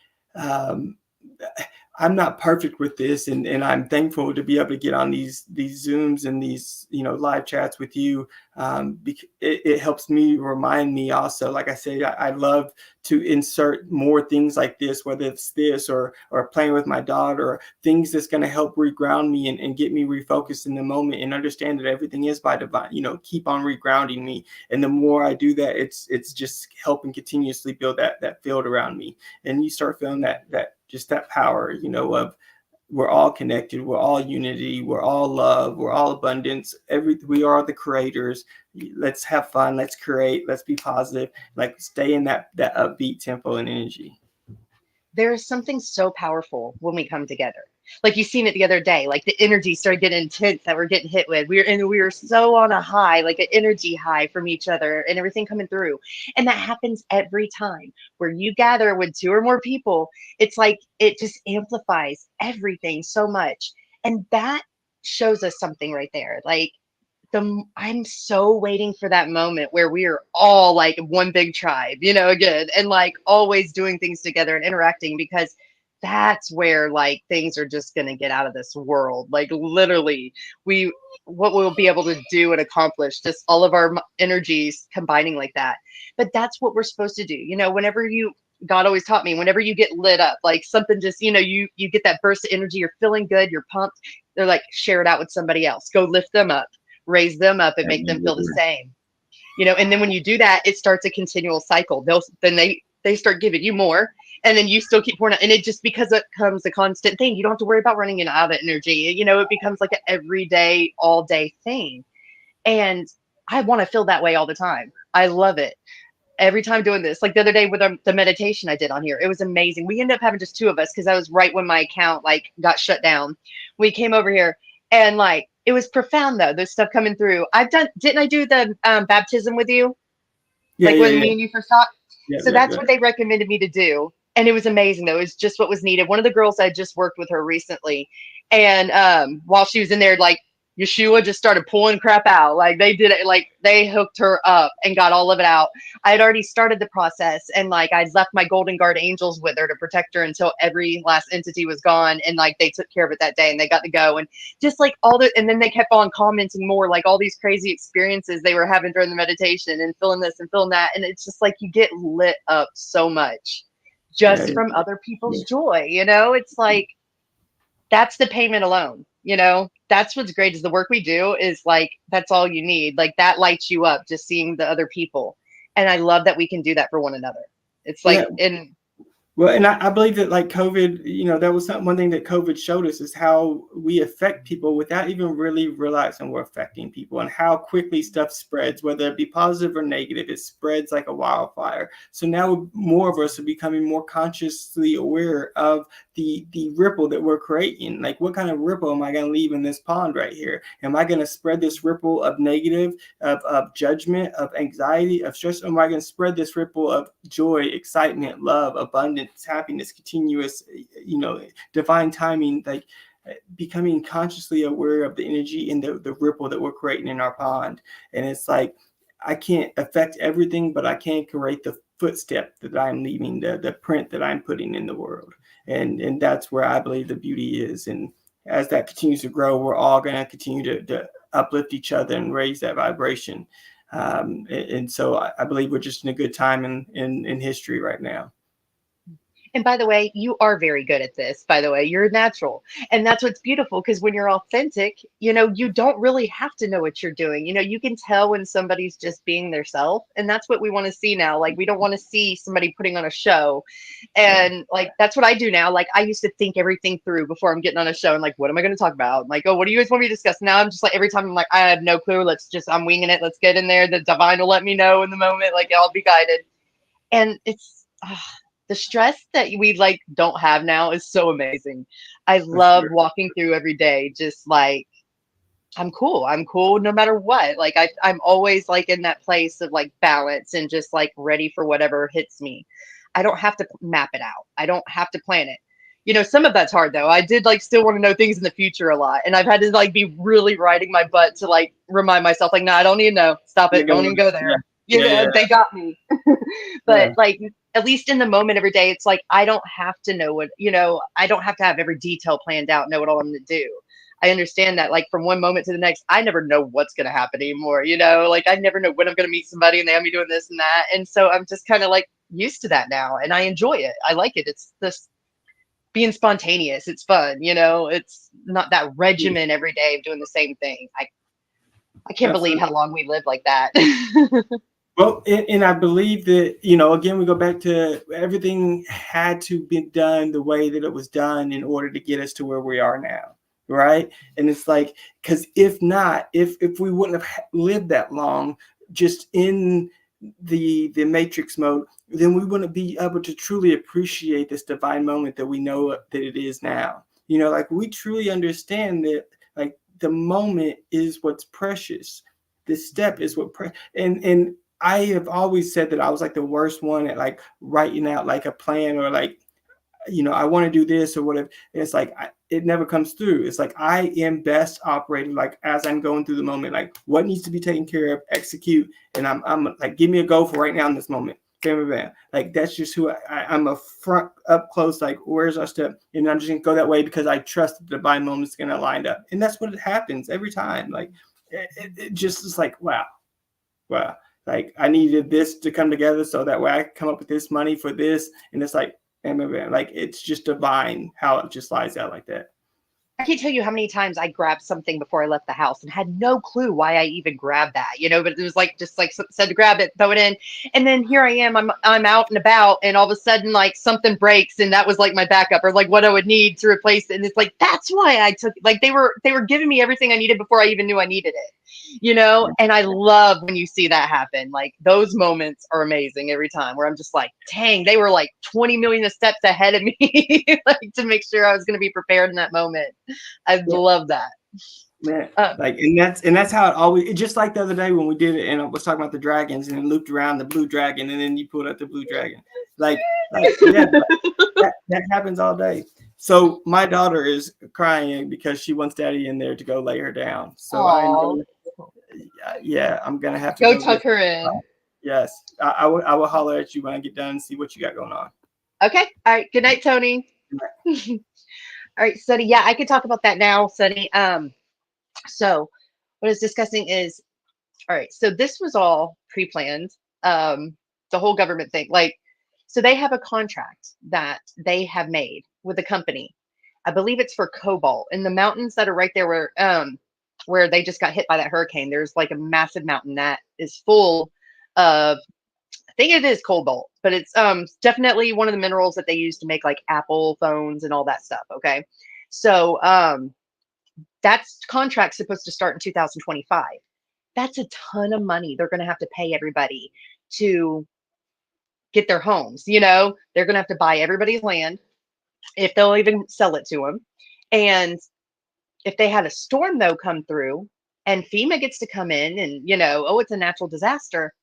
I'm not perfect with this, and I'm thankful to be able to get on these Zooms and these, you know, live chats with you. It helps me remind me also, like I said, I love to insert more things like this, whether it's this or playing with my daughter, or things that's going to help reground me and get me refocused in the moment and understand that everything is by divine, you know, keep on regrounding me. And the more I do that, it's just helping continuously build that field around me. And you start feeling that just that power, you know, of we're all connected, we're all unity, we're all love, we're all abundance. We are the creators. Let's have fun, let's create, let's be positive, like stay in that upbeat tempo and energy. There is something so powerful when we come together. Like, you seen it the other day, like the energy started getting intense that we're getting hit with. We were so on a high, like an energy high from each other and everything coming through. And that happens every time where you gather with 2 or more people. It's like it just amplifies everything so much. And that shows us something right there. Like, I'm so waiting for that moment where we are all like one big tribe, you know, again, and like always doing things together and interacting, because that's where like things are just going to get out of this world. Like literally what we'll be able to do and accomplish, just all of our energies combining like that. But that's what we're supposed to do. You know, God always taught me, whenever you get lit up, like something just, you know, you get that burst of energy, you're feeling good, you're pumped. They're like, share it out with somebody else, go lift them up, raise them up, and make them feel the same, you know. And then when you do that, it starts a continual cycle. They start giving you more, and then you still keep pouring out, and it just, because it becomes a constant thing, you don't have to worry about running out of energy. You know, it becomes like an everyday, all day thing. And I want to feel that way all the time. I love it. Every time doing this, like the other day with the meditation I did on here, it was amazing. We ended up having just 2 of us, because that was right when my account like got shut down. We came over here, and like it was profound though, this stuff coming through. Didn't I do the baptism with you? When me and you first talked? So that's what they recommended me to do. And it was amazing though. It was just what was needed. One of the girls, I just worked with her recently, and while she was in there, like Yeshua just started pulling crap out. Like they did it, like they hooked her up and got all of it out. I had already started the process, and like I'd left my golden guard angels with her to protect her until every last entity was gone, and like they took care of it that day, and they got to go. And just like all the, and then they kept on commenting more, like all these crazy experiences they were having during the meditation and feeling this and feeling that, and it's just like you get lit up so much just Yeah, from other yeah, people's joy. You know, it's like that's the payment alone. You know, that's what's great is the work we do is like that's all you need. Like that lights you up just seeing the other people. And I love that we can do that for one another. It's like yeah. in Well, and I believe that like COVID, that was one thing that COVID showed us is how we affect people without even really realizing we're affecting people, and how quickly stuff spreads, whether it be positive or negative, it spreads like a wildfire. So now more of us are becoming more consciously aware of the ripple that we're creating. Like, what kind of ripple am I going to leave in this pond right here? Am I going to spread this ripple of negative, of judgment, of anxiety, of stress? Or am I going to spread this ripple of joy, excitement, love, abundance, happiness, continuous, divine timing, like becoming consciously aware of the energy and the ripple that we're creating in our pond? And it's like, I can't affect everything, but I can create the footstep that I'm leaving, the print that I'm putting in the world. And that's where I believe the beauty is. And as that continues to grow, we're all going to continue to uplift each other and raise that vibration. And so I believe we're just in a good time in history right now. And by the way, you are very good at this, by the way. You're natural. And that's what's beautiful because when you're authentic, you know, you don't really have to know what you're doing. You know, you can tell when somebody's just being their self. And that's what we want to see now. Like, we don't want to see somebody putting on a show. And like, that's what I do now. Like, I used to think everything through before I'm getting on a show and like, what am I going to talk about? Like, oh, what do you guys want me to discuss? Now I'm just like, every time I'm like, I have no clue. I'm winging it. Let's get in there. The divine will let me know in the moment. Like, I'll be guided. And it's, the stress that we like don't have now is so amazing. I love walking through every day, just like I'm cool. I'm cool no matter what. Like I'm always like in that place of like balance and just like ready for whatever hits me. I don't have to map it out. I don't have to plan it. You know, some of that's hard though. I did like still want to know things in the future a lot. And I've had to like be really riding my butt to like remind myself, like, no, I don't need to know. Stop it. Don't even go there. You know, they got me. But like at least in the moment every day, it's like I don't have to know what, you know, I don't have to have every detail planned out, know what all I'm gonna do. I understand that like from one moment to the next, I never know what's gonna happen anymore, you know, like I never know when I'm gonna meet somebody and they have me doing this and that. And so I'm just kind of like used to that now and I enjoy it. I like it. It's this being spontaneous. It's fun, you know, it's not that regimen every day of doing the same thing. I can't believe how long we live like that. Well, and I believe that, again, we go back to everything had to be done the way that it was done in order to get us to where we are now. Right. And it's like, because if not, if we wouldn't have lived that long just in the matrix mode, then we wouldn't be able to truly appreciate this divine moment that we know that it is now. Like we truly understand that like the moment is what's precious. This step is what and I have always said that I was like the worst one at like writing out like a plan or like, I want to do this or whatever. And it's like, it never comes through. It's like, I am best operating like as I'm going through the moment, like what needs to be taken care of, execute. And I'm like, give me a go for right now in this moment. Bam, bam, bam. Like, that's just who I'm a front up close. Like, where's our step? And I'm just going to go that way because I trust the divine moment's going to line up. And that's what it happens every time. Like, it just is like, wow. Like I needed this to come together so that way I could come up with this money for this. And it's like, like it's just divine how it just lies out like that. I can't tell you how many times I grabbed something before I left the house and had no clue why I even grabbed that, you know, but it was like, just like said to grab it, throw it in. And then here I am, I'm out and about and all of a sudden like something breaks and that was like my backup or like what I would need to replace it. And it's like, that's why I took, like they were giving me everything I needed before I even knew I needed it, you know? And I love when you see that happen. Like those moments are amazing every time where I'm just like, dang, they were like 20 million steps ahead of me, like to make sure I was going to be prepared in that moment. I love that. Man, Um, like, and that's how it always. Just like the other day when we did it, and I was talking about the dragons, and then looped around the blue dragon, and then you pulled out the blue dragon. Like yeah, that happens all day. So my daughter is crying because she wants daddy in there to go lay her down. So I Aw. know, yeah, I'm gonna have to Go go tuck get. her in. Yes, I will holler at you when I get done and see what you got going on. Okay. All right. Good night, Tony. All right, Sunny. Yeah, I can talk about that now, Sunny. So what I was discussing is, all right, so this was all pre-planned. The whole government thing. Like, so they have a contract that they have made with a company. I believe it's for cobalt in the mountains that are right there where they just got hit by that hurricane. There's like a massive mountain that is full of, I think it is cobalt, but it's definitely one of the minerals that they use to make like Apple phones and all that stuff. Okay. So that's contract supposed to start in 2025. That's a ton of money they're going to have to pay everybody to get their homes. They're going to have to buy everybody's land if they'll even sell it to them. And if they had a storm though come through and FEMA gets to come in and, oh, it's a natural disaster,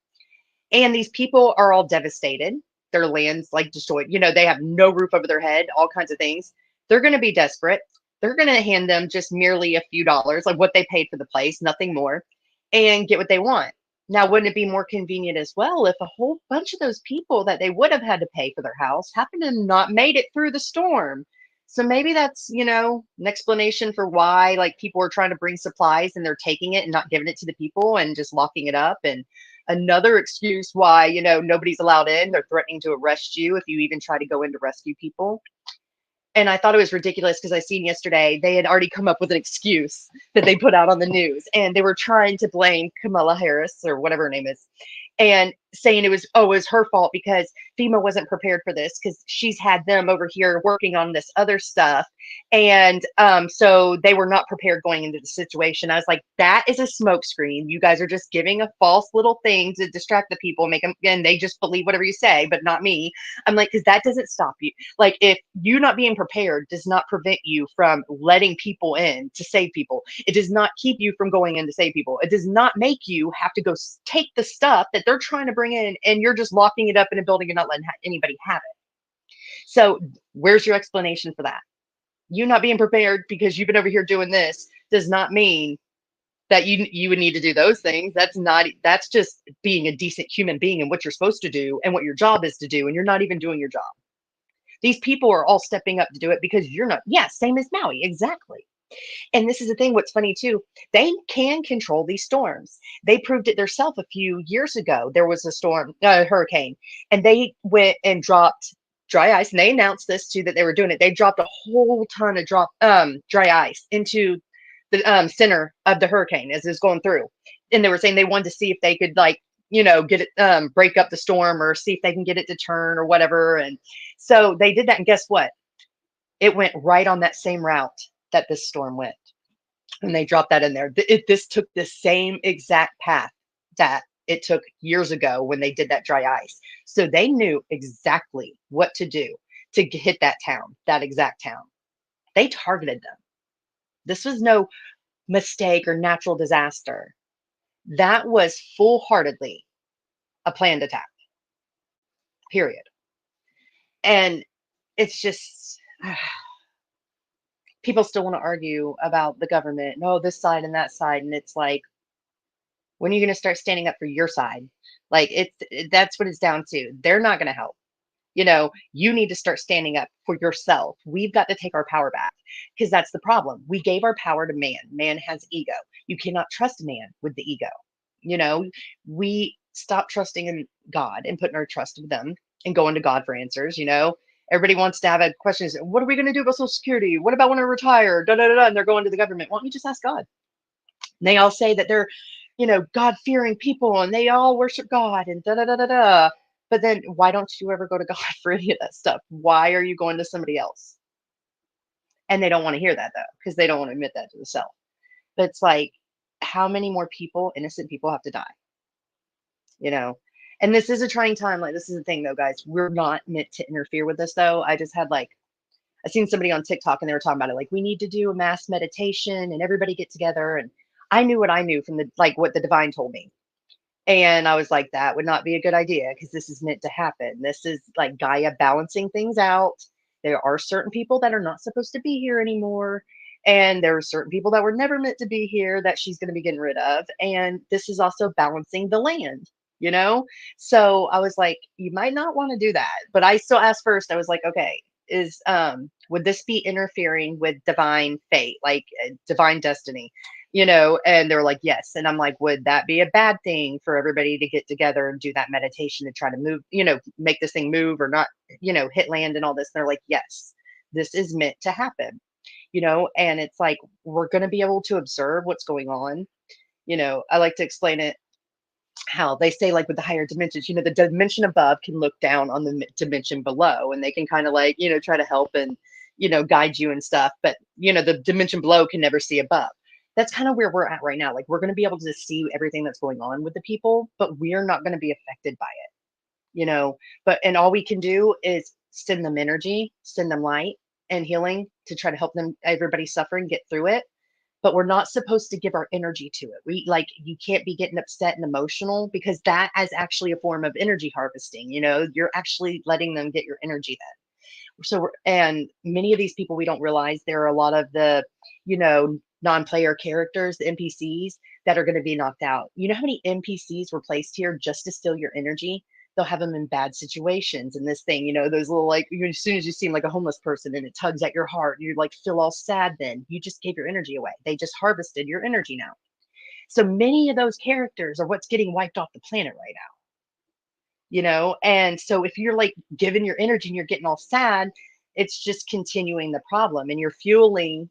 and these people are all devastated, their land's like destroyed, they have no roof over their head, all kinds of things. They're going to be desperate. They're going to hand them just merely a few dollars, like what they paid for the place, nothing more, and get what they want. Now, wouldn't it be more convenient as well if a whole bunch of those people that they would have had to pay for their house happened to not made it through the storm? So maybe that's, an explanation for why like people are trying to bring supplies and they're taking it and not giving it to the people and just locking it up. And another excuse why, nobody's allowed in. They're threatening to arrest you if you even try to go in to rescue people. And I thought it was ridiculous because I seen yesterday they had already come up with an excuse that they put out on the news, and they were trying to blame Kamala Harris or whatever her name is, and saying it was her fault because FEMA wasn't prepared for this because she's had them over here working on this other stuff, and so they were not prepared going into the situation. I was like, that is a smokescreen. You guys are just giving a false little thing to distract the people, make them, and they just believe whatever you say, but not me. I'm like, because that doesn't stop you. Like, if you not being prepared does not prevent you from letting people in to save people, it does not keep you from going in to save people. It does not make you have to go take the stuff that they're trying to bring in and you're just locking it up in a building and not letting anybody have it. So where's your explanation for that? You not being prepared because you've been over here doing this does not mean that you would need to do those things. That's just being a decent human being and what you're supposed to do and what your job is to do, and you're not even doing your job. These people are all stepping up to do it because you're not. Yeah, same as Maui, exactly. And this is the thing, what's funny too, they can control these storms. They proved it themselves a few years ago. There was a storm, a hurricane, and they went and dropped dry ice, and they announced this too, that they were doing it. They dropped a whole ton of dry ice into the center of the hurricane as it was going through. And they were saying they wanted to see if they could get it, break up the storm or see if they can get it to turn or whatever. And so they did that. And guess what? It went right on that same route that this storm went. And they dropped that in there. This took the same exact path that it took years ago when they did that dry ice. So they knew exactly what to do to hit that town, that exact town. They targeted them. This was no mistake or natural disaster. That was full-heartedly a planned attack, period. And it's just, people still want to argue about the government. No, this side and that side. And it's like, when are you going to start standing up for your side? Like, that's what it's down to. They're not going to help. You need to start standing up for yourself. We've got to take our power back, because that's the problem. We gave our power to man. Man has ego. You cannot trust man with the ego. We stop trusting in God and putting our trust with them and going to God for answers. Everybody wants to have a question. What are we going to do about Social Security? What about when I retire? Da, da, da, da, and they're going to the government. Why don't you just ask God? And they all say that they're, God-fearing people and they all worship God and da, da, da, da, da. But then why don't you ever go to God for any of that stuff? Why are you going to somebody else? And they don't want to hear that, though, because they don't want to admit that to themselves. But it's like, how many more people, innocent people, have to die? And this is a trying time. Like, this is the thing, though, guys. We're not meant to interfere with this, though. I just had I seen somebody on TikTok and they were talking about it, like we need to do a mass meditation and everybody get together. And I knew what I knew from the like what the divine told me. And I was like, that would not be a good idea because this is meant to happen. This is like Gaia balancing things out. There are certain people that are not supposed to be here anymore. And there are certain people that were never meant to be here that she's going to be getting rid of. And this is also balancing the land, you know? So I was like, you might not want to do that. But I still asked first, I was like, okay, would this be interfering with divine fate, like divine destiny? You know, and they're like, yes. And I'm like, would that be a bad thing for everybody to get together and do that meditation to try to move, you know, make this thing move or not, you know, hit land and all this? And they're like, yes, this is meant to happen, you know, and it's like, we're going to be able to observe what's going on. You know, I like to explain it how they say, like with the higher dimensions, you know, the dimension above can look down on the dimension below and they can kind of like, you know, try to help and, you know, guide you and stuff. But, you know, the dimension below can never see above. That's kind of where we're at right now. Like we're going to be able to see everything that's going on with the people, but we're not going to be affected by it, you know. But and all we can do is send them energy, send them light and healing to try to help them, everybody suffering, get through it. But we're not supposed to give our energy to it. We like, you can't be getting upset and emotional because that is actually a form of energy harvesting. You know, you're actually letting them get your energy then. So, and many of these people, we don't realize there are a lot of the, you know, non-player characters, the NPCs that are going to be knocked out. You know how many NPCs were placed here just to steal your energy? They'll have them in bad situations and this thing, you know, those little like, as soon as you seem like a homeless person and it tugs at your heart, you like feel all sad, then you just gave your energy away. They just harvested your energy now. So many of those characters are what's getting wiped off the planet right now, you know? And so if you're like giving your energy and you're getting all sad, it's just continuing the problem and you're fueling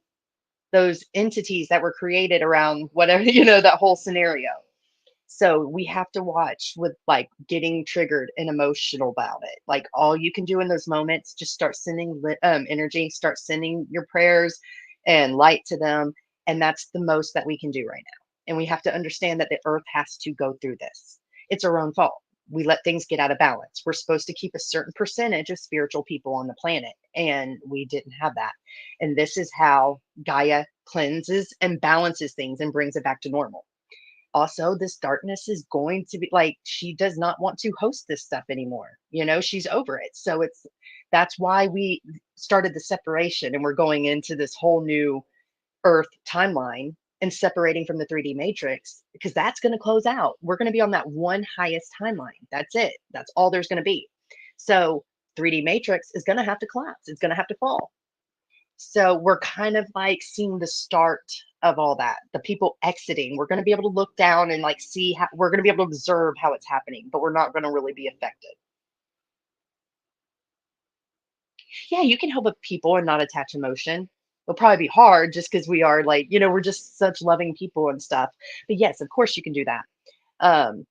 those entities that were created around whatever, you know, that whole scenario. So we have to watch with like getting triggered and emotional about it. Like all you can do in those moments, just start sending energy, start sending your prayers and light to them. And that's the most that we can do right now. And we have to understand that the earth has to go through this. It's our own fault. We let things get out of balance. We're supposed to keep a certain percentage of spiritual people on the planet, and we didn't have that. And this is how Gaia cleanses and balances things and brings it back to normal. Also, this darkness is going to be like, she does not want to host this stuff anymore. You know, she's over it. So that's why we started the separation and we're going into this whole new earth timeline and separating from the 3D matrix because that's going to close out. We're going to be on that one highest timeline. That's it. That's all there's going to be. So 3D matrix is going to have to collapse. It's going to have to fall. So we're kind of like seeing the start of all that, the people exiting. We're going to be able to look down and like see how we're going to be able to observe how it's happening, but we're not going to really be affected. Yeah, you can help with people and not attach emotion. It'll probably be hard just because we are like, you know, we're just such loving people and stuff. But yes, of course you can do that. Um,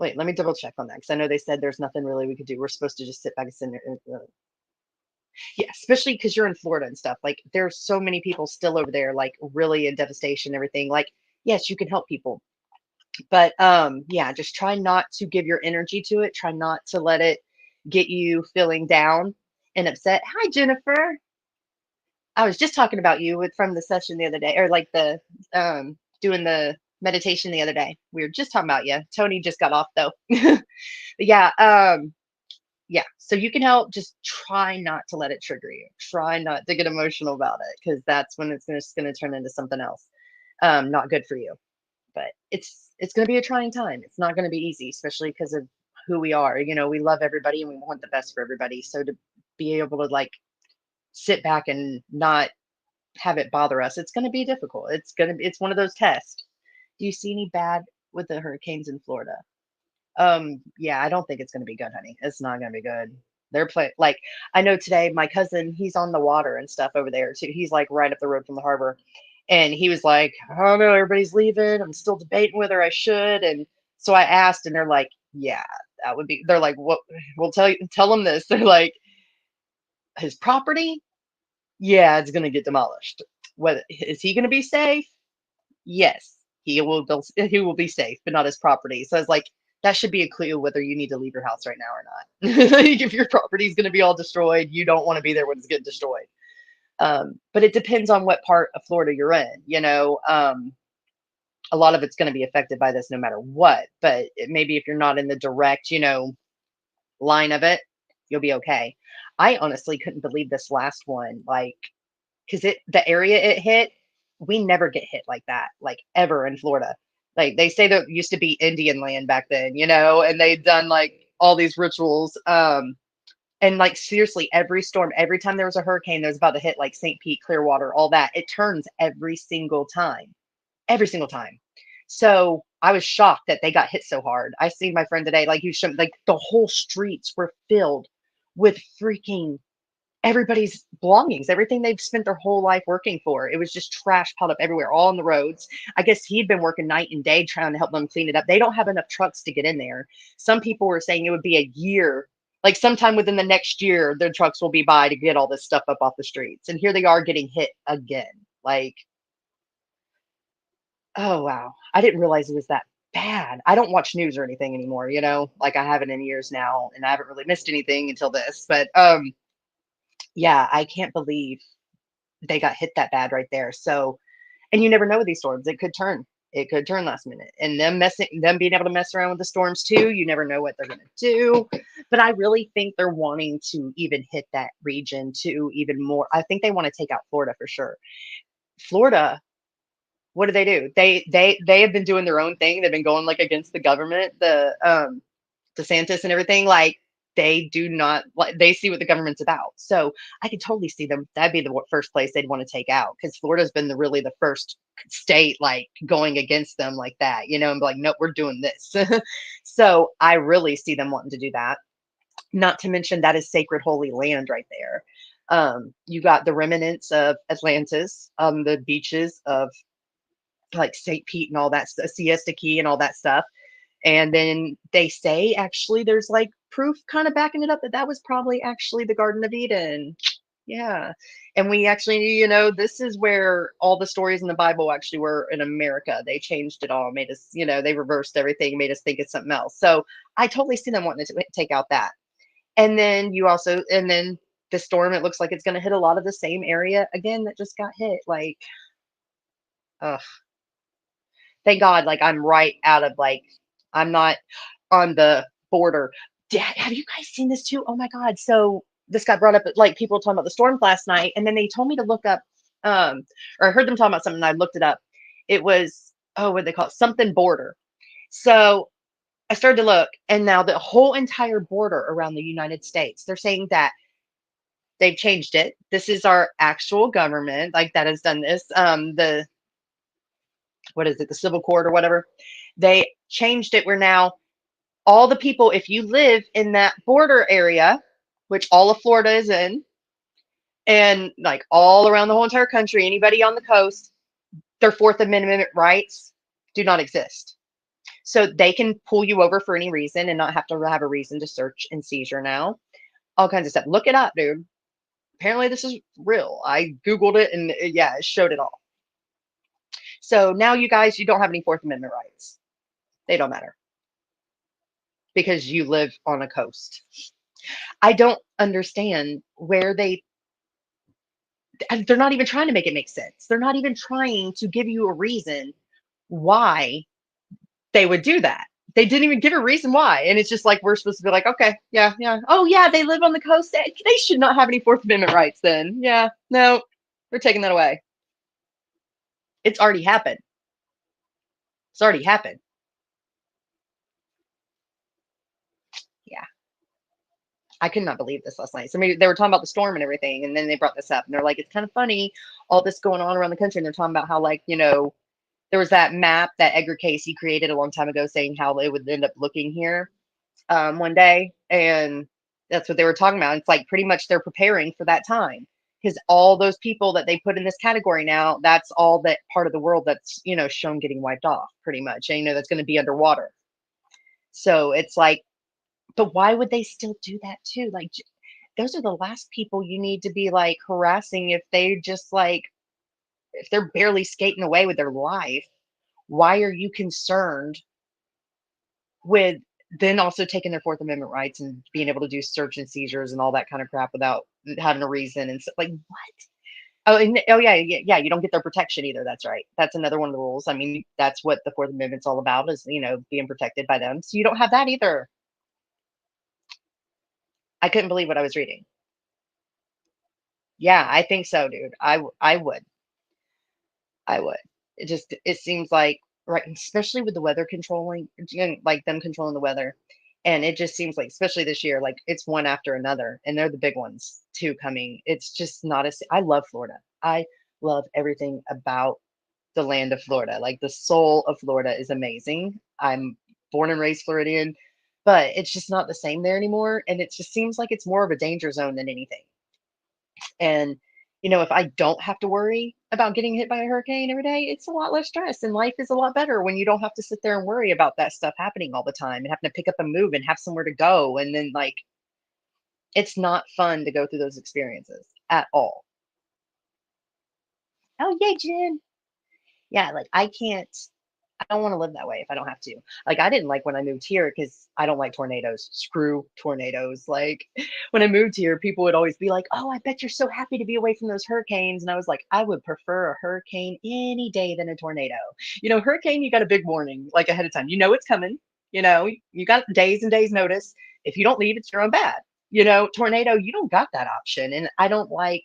Wait, let me double check on that because I know they said there's nothing really we could do. We're supposed to just sit back and sit there. Yeah, especially because you're in Florida and stuff. Like, there's so many people still over there, like really in devastation, and everything. Like, yes, you can help people, but yeah, just try not to give your energy to it. Try not to let it get you feeling down and upset. Hi, Jennifer. I was just talking about you from the session the other day, or like the doing the meditation the other day. We were just talking about you. Tony just got off though. But yeah, yeah, so you can help. Just try not to let it trigger you. Try not to get emotional about it because that's when it's just going to turn into something else. Not good for you. But it's going to be a trying time. It's not going to be easy, especially because of who we are. You know, we love everybody and we want the best for everybody. So to be able to like sit back and not have it bother us, it's going to be difficult. It's one of those tests. Do you see any bad with the hurricanes in Florida? Yeah, I don't think it's gonna be good, honey. It's not gonna be good. They're like I know today my cousin, he's on the water and stuff over there too. He's like right up the road from the harbor. And he was like, I don't know, everybody's leaving. I'm still debating whether I should. And so I asked, and they're like, yeah, that would be, they're like, what, we'll tell him this. They're like, his property, yeah, it's gonna get demolished. Whether is he gonna be safe? Yes, he will be safe, but not his property. So I was like, That should be a clue whether you need to leave your house right now or not. Like, if your property is going to be all destroyed, you don't want to be there when it's getting destroyed. But it depends on what part of Florida you're in. A lot of it's going to be affected by this no matter what. But maybe if you're not in the direct, line of it, you'll be okay. I honestly couldn't believe this last one, like, because the area it hit, we never get hit like that, like ever in Florida. Like they say there used to be Indian land back then, and they'd done like all these rituals. And like seriously, every storm, every time there was a hurricane that was about to hit like St. Pete, Clearwater, all that, it turns every single time. Every single time. So I was shocked that they got hit so hard. I see my friend today, like you should, like the whole streets were filled with freaking everybody's belongings, everything they've spent their whole life working for. It was just trash piled up everywhere, all on the roads. I guess he'd been working night and day trying to help them clean it up. They don't have enough trucks to get in there. Some people were saying it would be a year, like sometime within the next year, their trucks will be by to get all this stuff up off the streets. And here they are getting hit again. Like, oh, wow. I didn't realize it was that bad. I don't watch news or anything anymore, like I haven't in years now, and I haven't really missed anything until this. But yeah, I can't believe they got hit that bad right there. So, and you never know with these storms, it could turn. It could turn last minute. And them being able to mess around with the storms too, you never know what they're gonna do. But I really think they're wanting to even hit that region too, even more. I think they want to take out Florida for sure. Florida, what do? They have been doing their own thing. They've been going like against the government, the DeSantis and everything. Like they do not like, they see what the government's about. So I could totally see them. That'd be the first place they'd want to take out, because Florida's been really the first state like going against them like that, and be like, nope, we're doing this. So I really see them wanting to do that. Not to mention that is sacred holy land right there. You got the remnants of Atlantis, the beaches of like St. Pete and all that, Siesta Key and all that stuff. And then they say actually there's like proof kind of backing it up that that was probably actually the Garden of Eden. Yeah. And we actually, this is where all the stories in the Bible actually were in America. They changed it all, made us, they reversed everything, made us think it's something else. So I totally see them wanting to take out that. And then the storm, it looks like it's going to hit a lot of the same area again that just got hit. Like, ugh. Thank God, like I'm right out of like, I'm not on the border. Have you guys seen this too? Oh my God. So this got brought up, like people talking about the storms last night, and then they told me to look up, or I heard them talking about something and I looked it up. It was, oh, what do they call it? Something border. So I started to look, and now the whole entire border around the United States, they're saying that they've changed it. This is our actual government, like that has done this. What is it, the civil court or whatever, they changed it where now all the people, if you live in that border area, which all of Florida is in, and like all around the whole entire country, anybody on the coast, their Fourth Amendment rights do not exist. So they can pull you over for any reason and not have to have a reason to search and seizure now. All kinds of stuff. Look it up, dude. Apparently this is real. I Googled it and yeah, it showed it all. So now you guys, you don't have any Fourth Amendment rights. They don't matter because you live on a coast. I don't understand where they're not even trying to make it make sense. They're not even trying to give you a reason why they would do that. They didn't even give a reason why. And it's just like, we're supposed to be like, okay, yeah. Oh yeah, they live on the coast. They should not have any Fourth Amendment rights then. Yeah, no, we're taking that away. It's already happened. It's already happened. Yeah. I could not believe this last night. Somebody, they were talking about the storm and everything, and then they brought this up, and they're like, it's kind of funny, all this going on around the country, and they're talking about how, like, there was that map that Edgar Casey created a long time ago saying how it would end up looking here one day, and that's what they were talking about. It's like pretty much they're preparing for that time, because all those people that they put in this category now, that's all that part of the world that's, shown getting wiped off pretty much, and, that's going to be underwater. So it's like, but why would they still do that too? Like, those are the last people you need to be like harassing if they just like, if they're barely skating away with their life. Why are you concerned with then also taking their Fourth Amendment rights and being able to do search and seizures and all that kind of crap without having a reason and stuff. Like what? Oh, and oh yeah, yeah, yeah. You don't get their protection either. That's right. That's another one of the rules. I mean, that's what the Fourth Amendment's all about, is being protected by them. So you don't have that either. I couldn't believe what I was reading. Yeah, I think so, dude. I would. I would. It seems like, right, especially with the weather controlling, like them controlling the weather. And it just seems like, especially this year, like it's one after another, and they're the big ones too coming. It's just not as I love Florida. I love everything about the land of Florida. Like the soul of Florida is amazing. I'm born and raised Floridian, but it's just not the same there anymore. And it just seems like it's more of a danger zone than anything. And, if I don't have to worry about getting hit by a hurricane every day, it's a lot less stress. And life is a lot better when you don't have to sit there and worry about that stuff happening all the time and having to pick up and move and have somewhere to go. And then, like, it's not fun to go through those experiences at all. Oh, yay, Jen. Yeah, like I don't want to live that way if I don't have to. Like I didn't like when I moved here because I don't like tornadoes. Screw tornadoes. Like when I moved here, people would always be like, "Oh, I bet you're so happy to be away from those hurricanes." And I was like, "I would prefer a hurricane any day than a tornado." Hurricane, you got a big warning like ahead of time. You know it's coming. You got days and days notice. If you don't leave, it's your own bad. Tornado, you don't got that option. And I don't like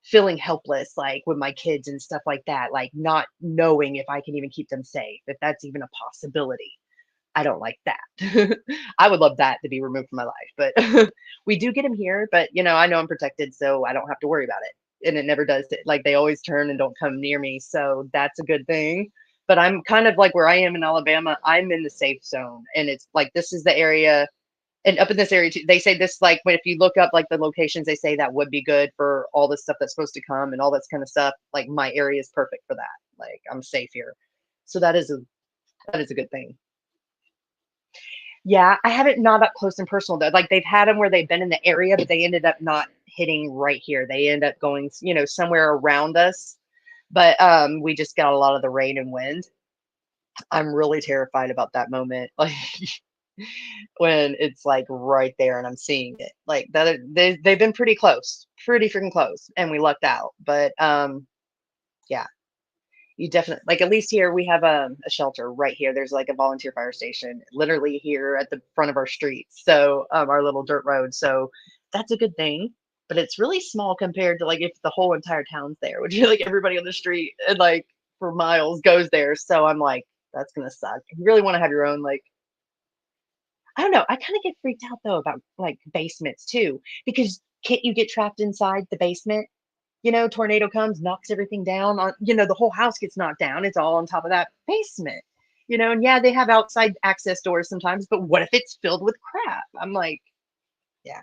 feeling helpless, like with my kids and stuff like that, like not knowing if I can even keep them safe, if that's even a possibility. I don't like that. I would love that to be removed from my life, but we do get them here. But I know I'm protected, so I don't have to worry about it. And it never does. Like they always turn and don't come near me, so that's a good thing. But I'm kind of like where I am in Alabama. I'm in the safe zone, and it's like this is the area and up in this area too, they say this like when if you look up like the locations, they say that would be good for all the stuff that's supposed to come and all that kind of stuff. Like my area is perfect for that. Like I'm safe here, so that is a good thing. Yeah, I haven't not up close and personal though. Like they've had them where they've been in the area, but they ended up not hitting right here. They end up going, somewhere around us. But we just got a lot of the rain and wind. I'm really terrified about that moment. Like when it's like right there and I'm seeing it. Like they've been pretty close, pretty freaking close, and we lucked out. But yeah, you definitely like at least here we have a shelter right here. There's like a volunteer fire station literally here at the front of our street. So our little dirt road. So that's a good thing. But it's really small compared to like if the whole entire town's there, which is like everybody on the street and like for miles goes there. So I'm like, that's gonna suck. You really want to have your own like I don't know. I kind of get freaked out though about like basements too, because can't you get trapped inside the basement? Tornado comes, knocks everything down on, the whole house gets knocked down. It's all on top of that basement, and yeah, they have outside access doors sometimes, but what if it's filled with crap? I'm like, yeah.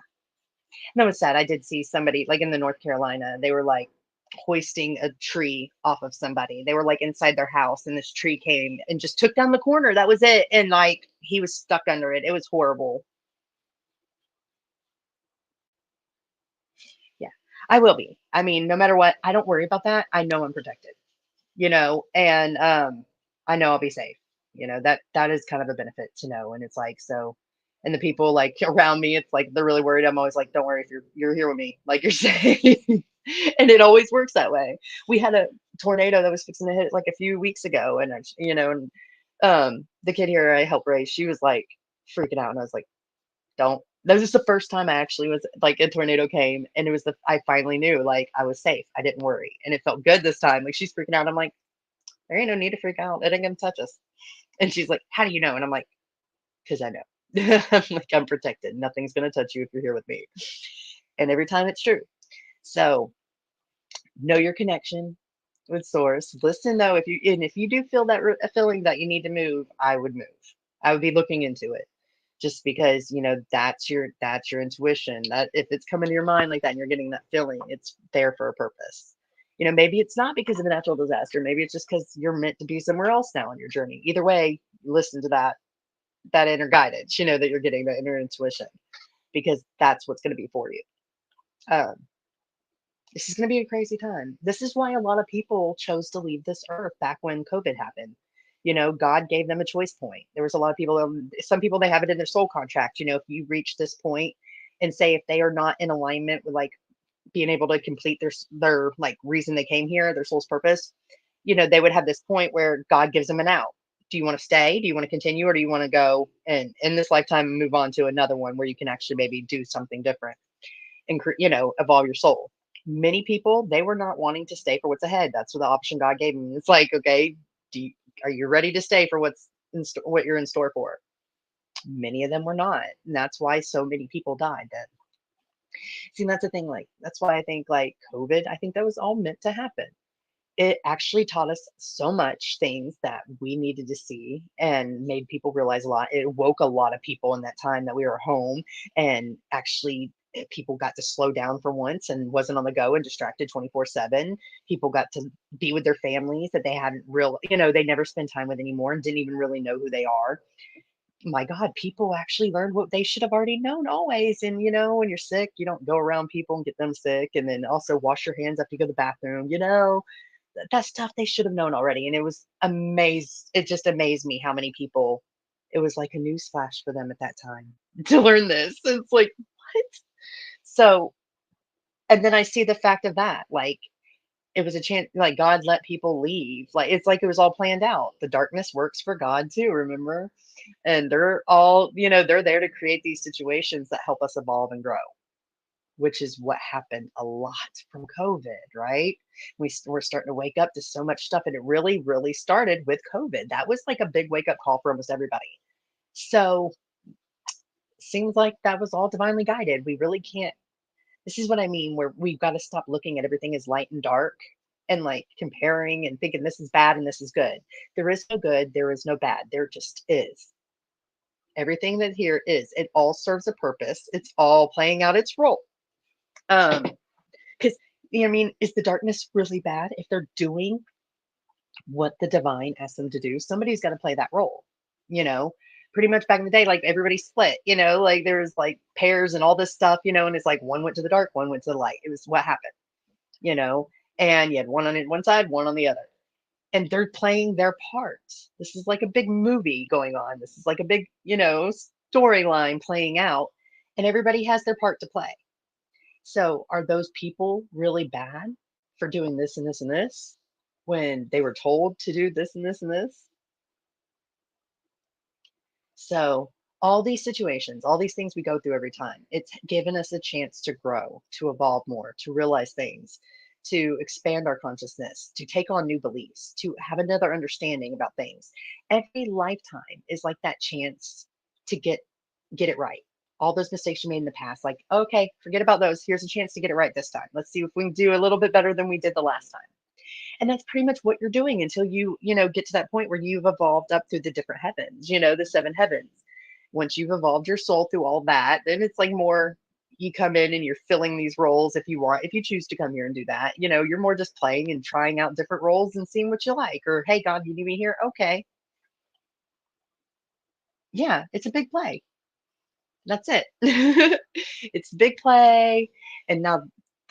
No, it's sad. I did see somebody like in the North Carolina, they were like hoisting a tree off of somebody. They were like inside their house and this tree came and just took down the corner. That was it. And like he was stuck under it. It was horrible. Yeah, I will be. I mean, no matter what, I don't worry about that. I know I'm protected, and I know I'll be safe. That is kind of a benefit to know. And it's like so and the people like around me, it's like they're really worried. I'm always like, don't worry if you're here with me, like you're safe. And it always works that way. We had a tornado that was fixing to hit like a few weeks ago, and and the kid here I helped raise, she was like freaking out, and I was like, don't. That was the first time I actually was like a tornado came, and it was I finally knew like I was safe. I didn't worry, and it felt good this time. Like she's freaking out. I'm like, there ain't no need to freak out. It ain't gonna touch us. And she's like, how do you know? And I'm like, because I know. I'm like, I'm protected. Nothing's gonna touch you if you're here with me. And every time it's true. So know your connection with source. Listen though, if you do feel that a feeling that you need to move, I would move. I would be looking into it, just because that's your intuition. That if it's coming to your mind like that and you're getting that feeling, it's there for a purpose. Maybe it's not because of a natural disaster. Maybe it's just because you're meant to be somewhere else now on your journey. Either way, listen to that inner guidance. That you're getting that inner intuition, because that's what's going to be for you. Um, this is going to be a crazy time. This is why a lot of people chose to leave this earth back when COVID happened. God gave them a choice point. There was a lot of people, some people, they have it in their soul contract. If you reach this point and say, if they are not in alignment with like being able to complete their like reason they came here, their soul's purpose, they would have this point where God gives them an out. Do you want to stay? Do you want to continue? Or do you want to go and in this lifetime move on to another one where you can actually maybe do something different and, evolve your soul? Many people, they were not wanting to stay for what's ahead. That's what the option God gave them. It's like, okay, are you ready to stay for what you're in store for? Many of them were not. And that's why so many people died then. See, that's the thing. Like, that's why I think like COVID, I think that was all meant to happen. It actually taught us so much things that we needed to see and made people realize a lot. It woke a lot of people in that time that we were home, and actually people got to slow down for once and wasn't on the go and distracted 24/7. People got to be with their families that they hadn't they never spend time with anymore and didn't even really know who they are. My God, people actually learned what they should have already known always. And, when you're sick, you don't go around people and get them sick. And then also wash your hands after you go to the bathroom, that stuff they should have known already. And it just amazed me how many people, it was like a news flash for them at that time to learn this. It's like, what? So, and then I see the fact of that, like, it was a chance, like God let people leave. Like, it's like it was all planned out. The darkness works for God too, remember? And they're all, they're there to create these situations that help us evolve and grow, which is what happened a lot from COVID, right? We're starting to wake up to so much stuff. And it really, really started with COVID. That was like a big wake up call for almost everybody. So seems like that was all divinely guided. We really can't. This is what I mean, where we've got to stop looking at everything as light and dark and like comparing and thinking this is bad and this is good. There is no good. There is no bad. There just is. Everything that here is, it all serves a purpose. It's all playing out its role. Because, I mean, is the darkness really bad if they're doing what the divine asked them to do? Somebody's got to play that role, pretty much back in the day, like everybody split, like there's like pairs and all this stuff, and it's like one went to the dark, one went to the light. It was what happened, and you had one on one side, one on the other. And they're playing their parts. This is like a big movie going on. This is like a big, storyline playing out, and everybody has their part to play. So are those people really bad for doing this and this and this when they were told to do this and this and this? So all these situations, all these things we go through every time, it's given us a chance to grow, to evolve more, to realize things, to expand our consciousness, to take on new beliefs, to have another understanding about things. Every lifetime is like that chance to get it right. All those mistakes you made in the past, like, okay, forget about those. Here's a chance to get it right this time. Let's see if we can do a little bit better than we did the last time. And that's pretty much what you're doing until you get to that point where you've evolved up through the different heavens, the 7 heavens. Once you've evolved your soul through all that, then it's like more, you come in and you're filling these roles if you choose to come here and do that. You're more just playing and trying out different roles and seeing what you like. Or, hey, God, you need me here? Okay. Yeah, it's a big play. That's it. It's big play. And now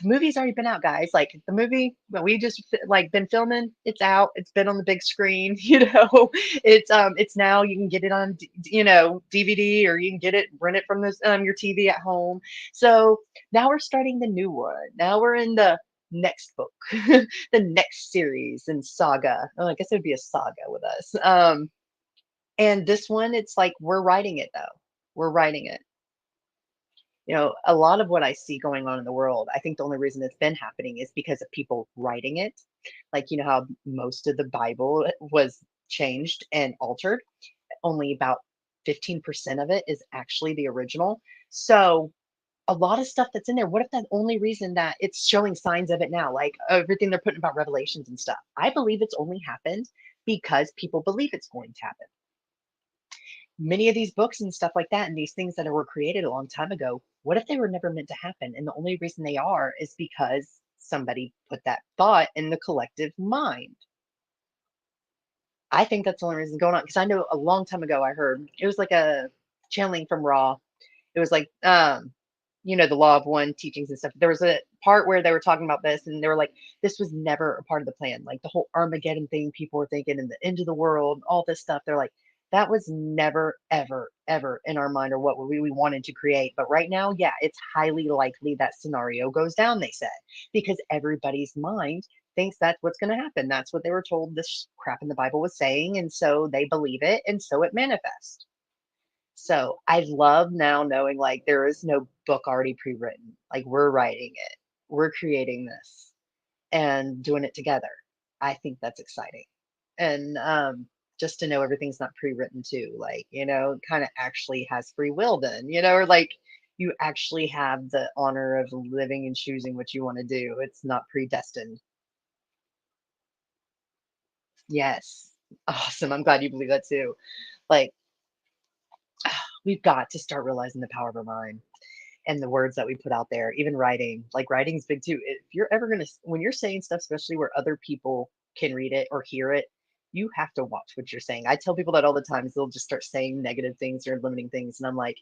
the movie's already been out, guys. Like the movie that we just like been filming, it's out. It's been on the big screen. It's now you can get it on DVD, or you can rent it from this your TV at home. So now we're starting the new one. Now we're in the next book, the next series and saga. Oh, I guess it would be a saga with us. And this one, it's like we're writing it though. We're writing it. A lot of what I see going on in the world, I think the only reason it's been happening is because of people writing it. Like, how most of the Bible was changed and altered. Only about 15% of it is actually the original. So a lot of stuff that's in there, what if the only reason that it's showing signs of it now, like everything they're putting about revelations and stuff, I believe it's only happened because people believe it's going to happen. Many of these books and stuff like that, and these things that were created a long time ago, what if they were never meant to happen? And the only reason they are is because somebody put that thought in the collective mind. I think that's the only reason going on. Because I know a long time ago I heard, it was like a channeling from Ra. It was like, the law of one teachings and stuff. There was part where they were talking about this and they were like, this was never a part of the plan. Like the whole Armageddon thing people were thinking and the end of the world, all this stuff. They're like, that was never, ever, ever in our mind or what we wanted to create. But right now, yeah, it's highly likely that scenario goes down, they said, because everybody's mind thinks that's what's going to happen. That's what they were told this crap in the Bible was saying. And so they believe it. And so it manifests. So I love now knowing like there is no book already pre-written. Like we're writing it, we're creating this and doing it together. I think that's exciting. And just to know everything's not pre-written too, like, you know, kind of actually has free will then, you know, or like you actually have the honor of living and choosing what you want to do. It's not predestined. Yes. Awesome. I'm glad you believe that too. Like, we've got to start realizing the power of our mind and the words that we put out there, even writing. Like, writing's big too. If you're ever going to, when you're saying stuff, especially where other people can read it or hear it, you have to watch what you're saying. I tell people that all the time. They'll just start saying negative things or limiting things. And I'm like,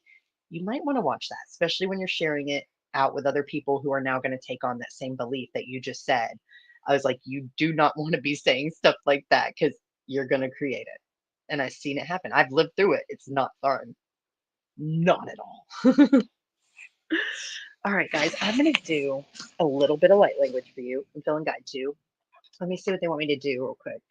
you might want to watch that, especially when you're sharing it out with other people who are now going to take on that same belief that you just said. I was like, you do not want to be saying stuff like that because you're going to create it. And I've seen it happen. I've lived through it. It's not fun. Not at all. All right, guys, I'm going to do a little bit of light language for you. I'm feeling guide too. Let me see what they want me to do real quick.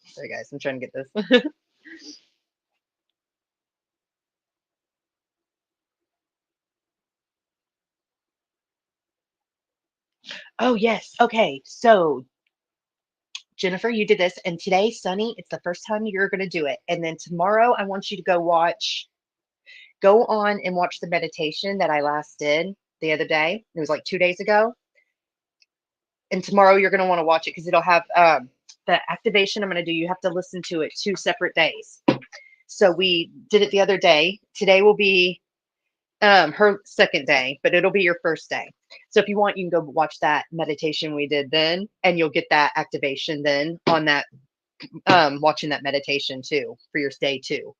Sorry, guys, I'm trying to get this. Oh, yes. Okay. So, Jennifer, you did this. And today, Sunny, it's the first time you're going to do it. And then tomorrow, I want you to go on and watch the meditation that I last did the other day. It was like 2 days ago. And tomorrow, you're going to want to watch it because it'll have the activation I'm going to do. You have to listen to it 2 separate days. So we did it the other day. Today will be her second day, but it'll be your first day. So if you want, you can go watch that meditation we did then, and you'll get that activation then on that watching that meditation too for your day too.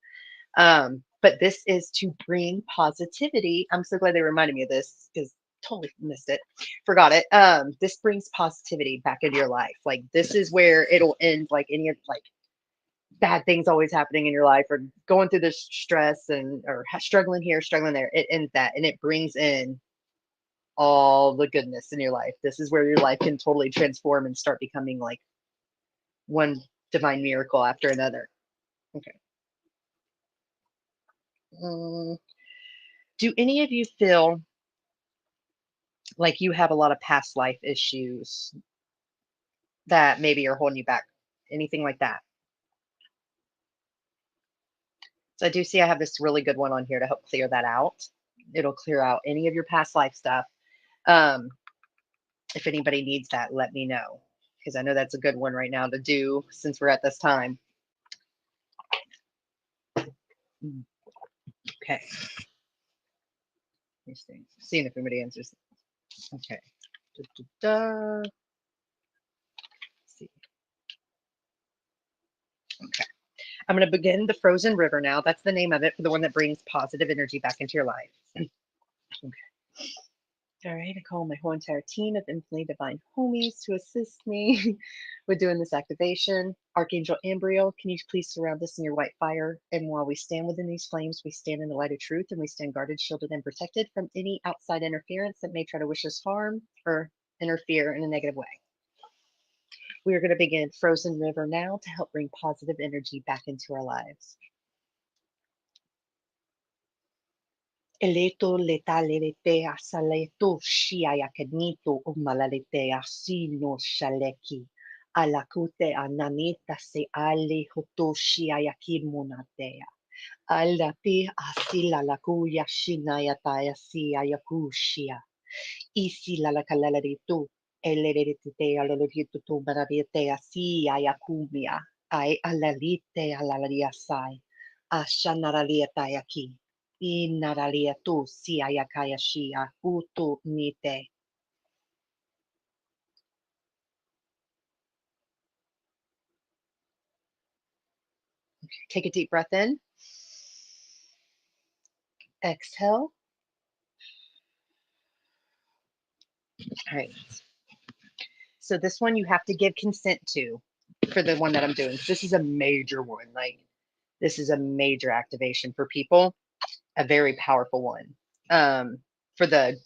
But this is to bring positivity. I'm so glad they reminded me of this because totally missed it, forgot it. This brings positivity back into your life. Like this is where it'll end like any of like bad things always happening in your life or going through this stress and or struggling here, struggling there. It ends that and it brings in all the goodness in your life. This is where your life can totally transform and start becoming like one divine miracle after another. Okay. Do any of you feel like you have a lot of past life issues that maybe are holding you back? Anything like that? So I do see I have this really good one on here to help clear that out. It'll clear out any of your past life stuff. If anybody needs that, let me know because I know that's a good one right now to do since we're at this time. Okay. Let me see. Seeing if anybody answers. Okay. Let's see. Okay. I'm going to begin the frozen river now. That's the name of it for the one that brings positive energy back into your life. Okay. All right, I call my whole entire team of infinitely divine homies to assist me with doing this activation. Archangel Ambriel, can you please surround us in your white fire? And while we stand within these flames, we stand in the light of truth and we stand guarded, shielded, and protected from any outside interference that may try to wish us harm or interfere in a negative way. We are going to begin Frozen River now to help bring positive energy back into our lives. Eleto letalete asaleto shiayakanito umalalete asino shaleki. Alakute ananita se ale hotoshi ayakin monatea. Alapi asila lakuya shinayataya si ayakushia. Isi lalakalalaritu. Elerete alalaritu tu maravite asi ayakumia. Ay alalite alalariasai. Ashanaraliatayaki. Inaralia tu si ayakaya shia utu nite. Take a deep breath in. Exhale. All right. So this one you have to give consent to for the one that I'm doing. This is a major one. Like, this is a major activation for people, a very powerful one. For the,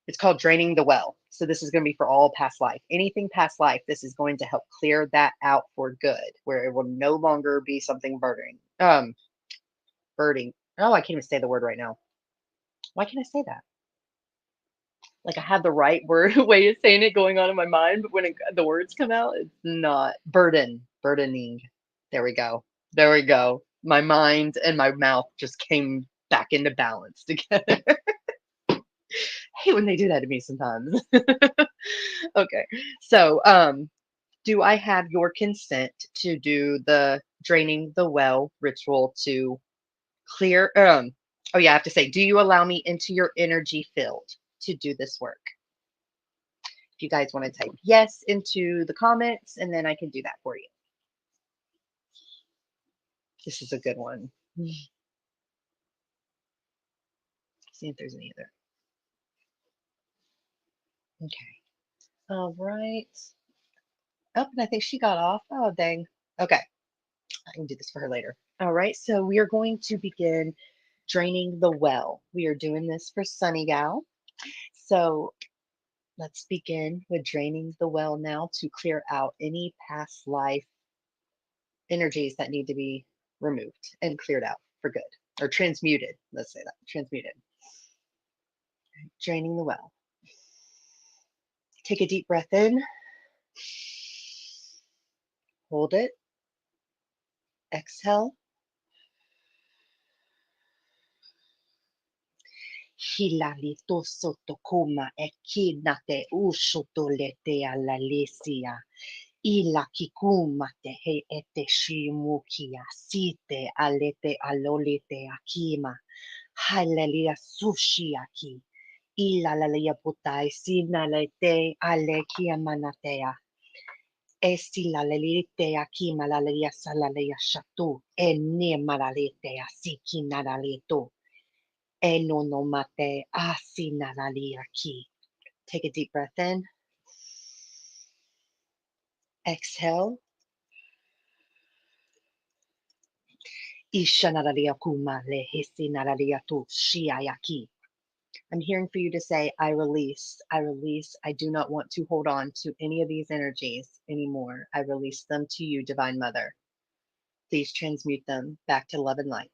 it's called draining the well. So this is going to be for all past life. Anything past life, this is going to help clear that out for good, where it will no longer be something burning. Birding. Oh, I can't even say the word right now. Why can't I say that? Like, I have the right word way of saying it going on in my mind, but when the words come out, it's not burdening. There we go. There we go. My mind and my mouth just came back into balance together. I hate when they do that to me sometimes. Okay. So, do I have your consent to do the draining the well ritual to clear? Oh yeah, I have to say, do you allow me into your energy field to do this work? If you guys want to type yes into the comments, and then I can do that for you. This is a good one. See if there's any other. Okay. All right. Oh, and I think she got off. Oh, dang. Okay. I can do this for her later. All right. So we are going to begin draining the well. We are doing this for Sunny Gal. So let's begin with draining the well now to clear out any past life energies that need to be removed and cleared out for good, or transmuted. Let's say that, transmuted. Draining the well. Take a deep breath in. Hold it. Exhale. Hilalito sotokuma ekinate ushotolete alalesia. Ila kikuma te he ete shimukia site alete alolite akima. Halelia sushiaki. Ila lalia putai sinalete alekia manatea. Esti lalelite akima laleia salalia shatu. Ene malalite asiki nalalito. Enonomate asinalaliaki. Take a deep breath in. Exhale. I'm hearing for you to say, I release, I release. I do not want to hold on to any of these energies anymore. I release them to you, Divine Mother. Please transmute them back to love and light.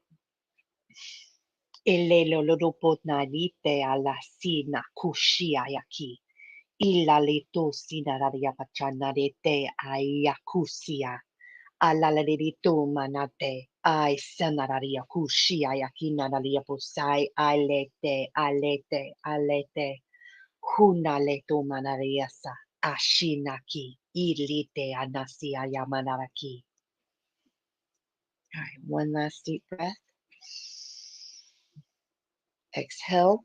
Alaleritu manate, I sanararia kushia yakinararia posai, alete, hunaletu manariasa, ashinaki, ilite anasia yamanaraki. All right, one last deep breath. Exhale.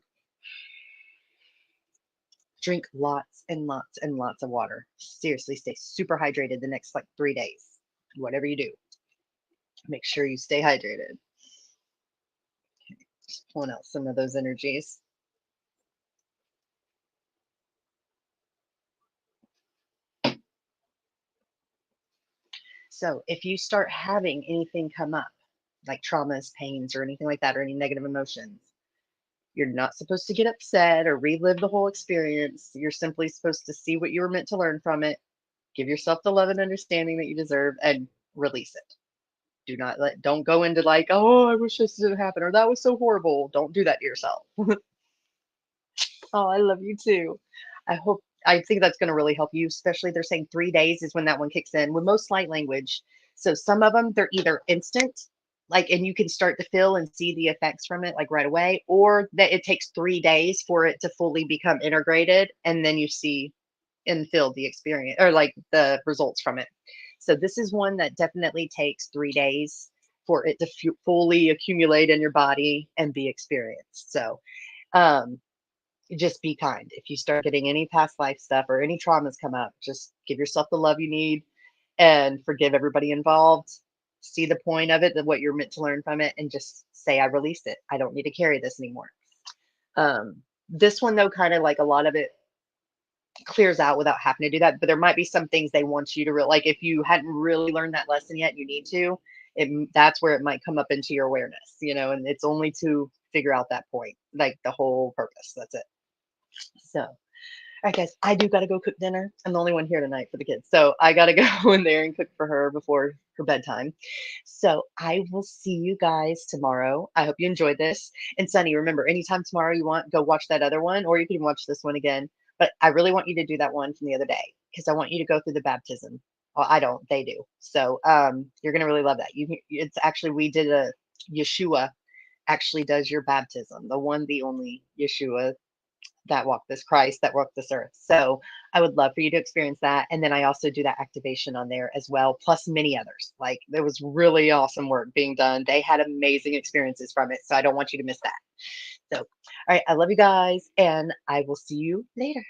Drink lots and lots and lots of water. Seriously, stay super hydrated the next like 3 days. Whatever you do, make sure you stay hydrated. Okay, just pulling out some of those energies. So if you start having anything come up, like traumas, pains, or anything like that, or any negative emotions, you're not supposed to get upset or relive the whole experience. You're simply supposed to see what you were meant to learn from it, give yourself the love and understanding that you deserve, and release it. Don't go into like, oh, I wish this didn't happen, or that was so horrible. Don't do that to yourself. Oh, I love you too. I think that's going to really help you, especially they're saying 3 days is when that one kicks in with most light language. So some of them, they're either instant, like, and you can start to feel and see the effects from it like right away, or that it takes 3 days for it to fully become integrated. And then you see and feel the experience or like the results from it. So this is one that definitely takes 3 days for it to fully accumulate in your body and be experienced. So, just be kind. If you start getting any past life stuff or any traumas come up, just give yourself the love you need and forgive everybody involved. see the point of it, what you're meant to learn from it, and just say, I release it. I don't need to carry this anymore. This one, though, kind of like a lot of it clears out without having to do that. But there might be some things they want you to like if you hadn't really learned that lesson yet, you need to. That's where it might come up into your awareness, and it's only to figure out that point, like the whole purpose. That's it. So, all right, guys, I do got to go cook dinner. I'm the only one here tonight for the kids. So I got to go in there and cook for her before her bedtime. So I will see you guys tomorrow. I hope you enjoyed this. And Sunny, remember, anytime tomorrow you want, go watch that other one, or you can watch this one again. But I really want you to do that one from the other day because I want you to go through the baptism. Well, I don't, they do. So you're going to really love that. It's actually, we did a Yeshua actually does your baptism, the one, the only Yeshua that walked this Christ, that walked this earth. So I would love for you to experience that. And then I also do that activation on there as well, plus many others. Like there was really awesome work being done. They had amazing experiences from it. So I don't want you to miss that. So, all right, I love you guys, and I will see you later.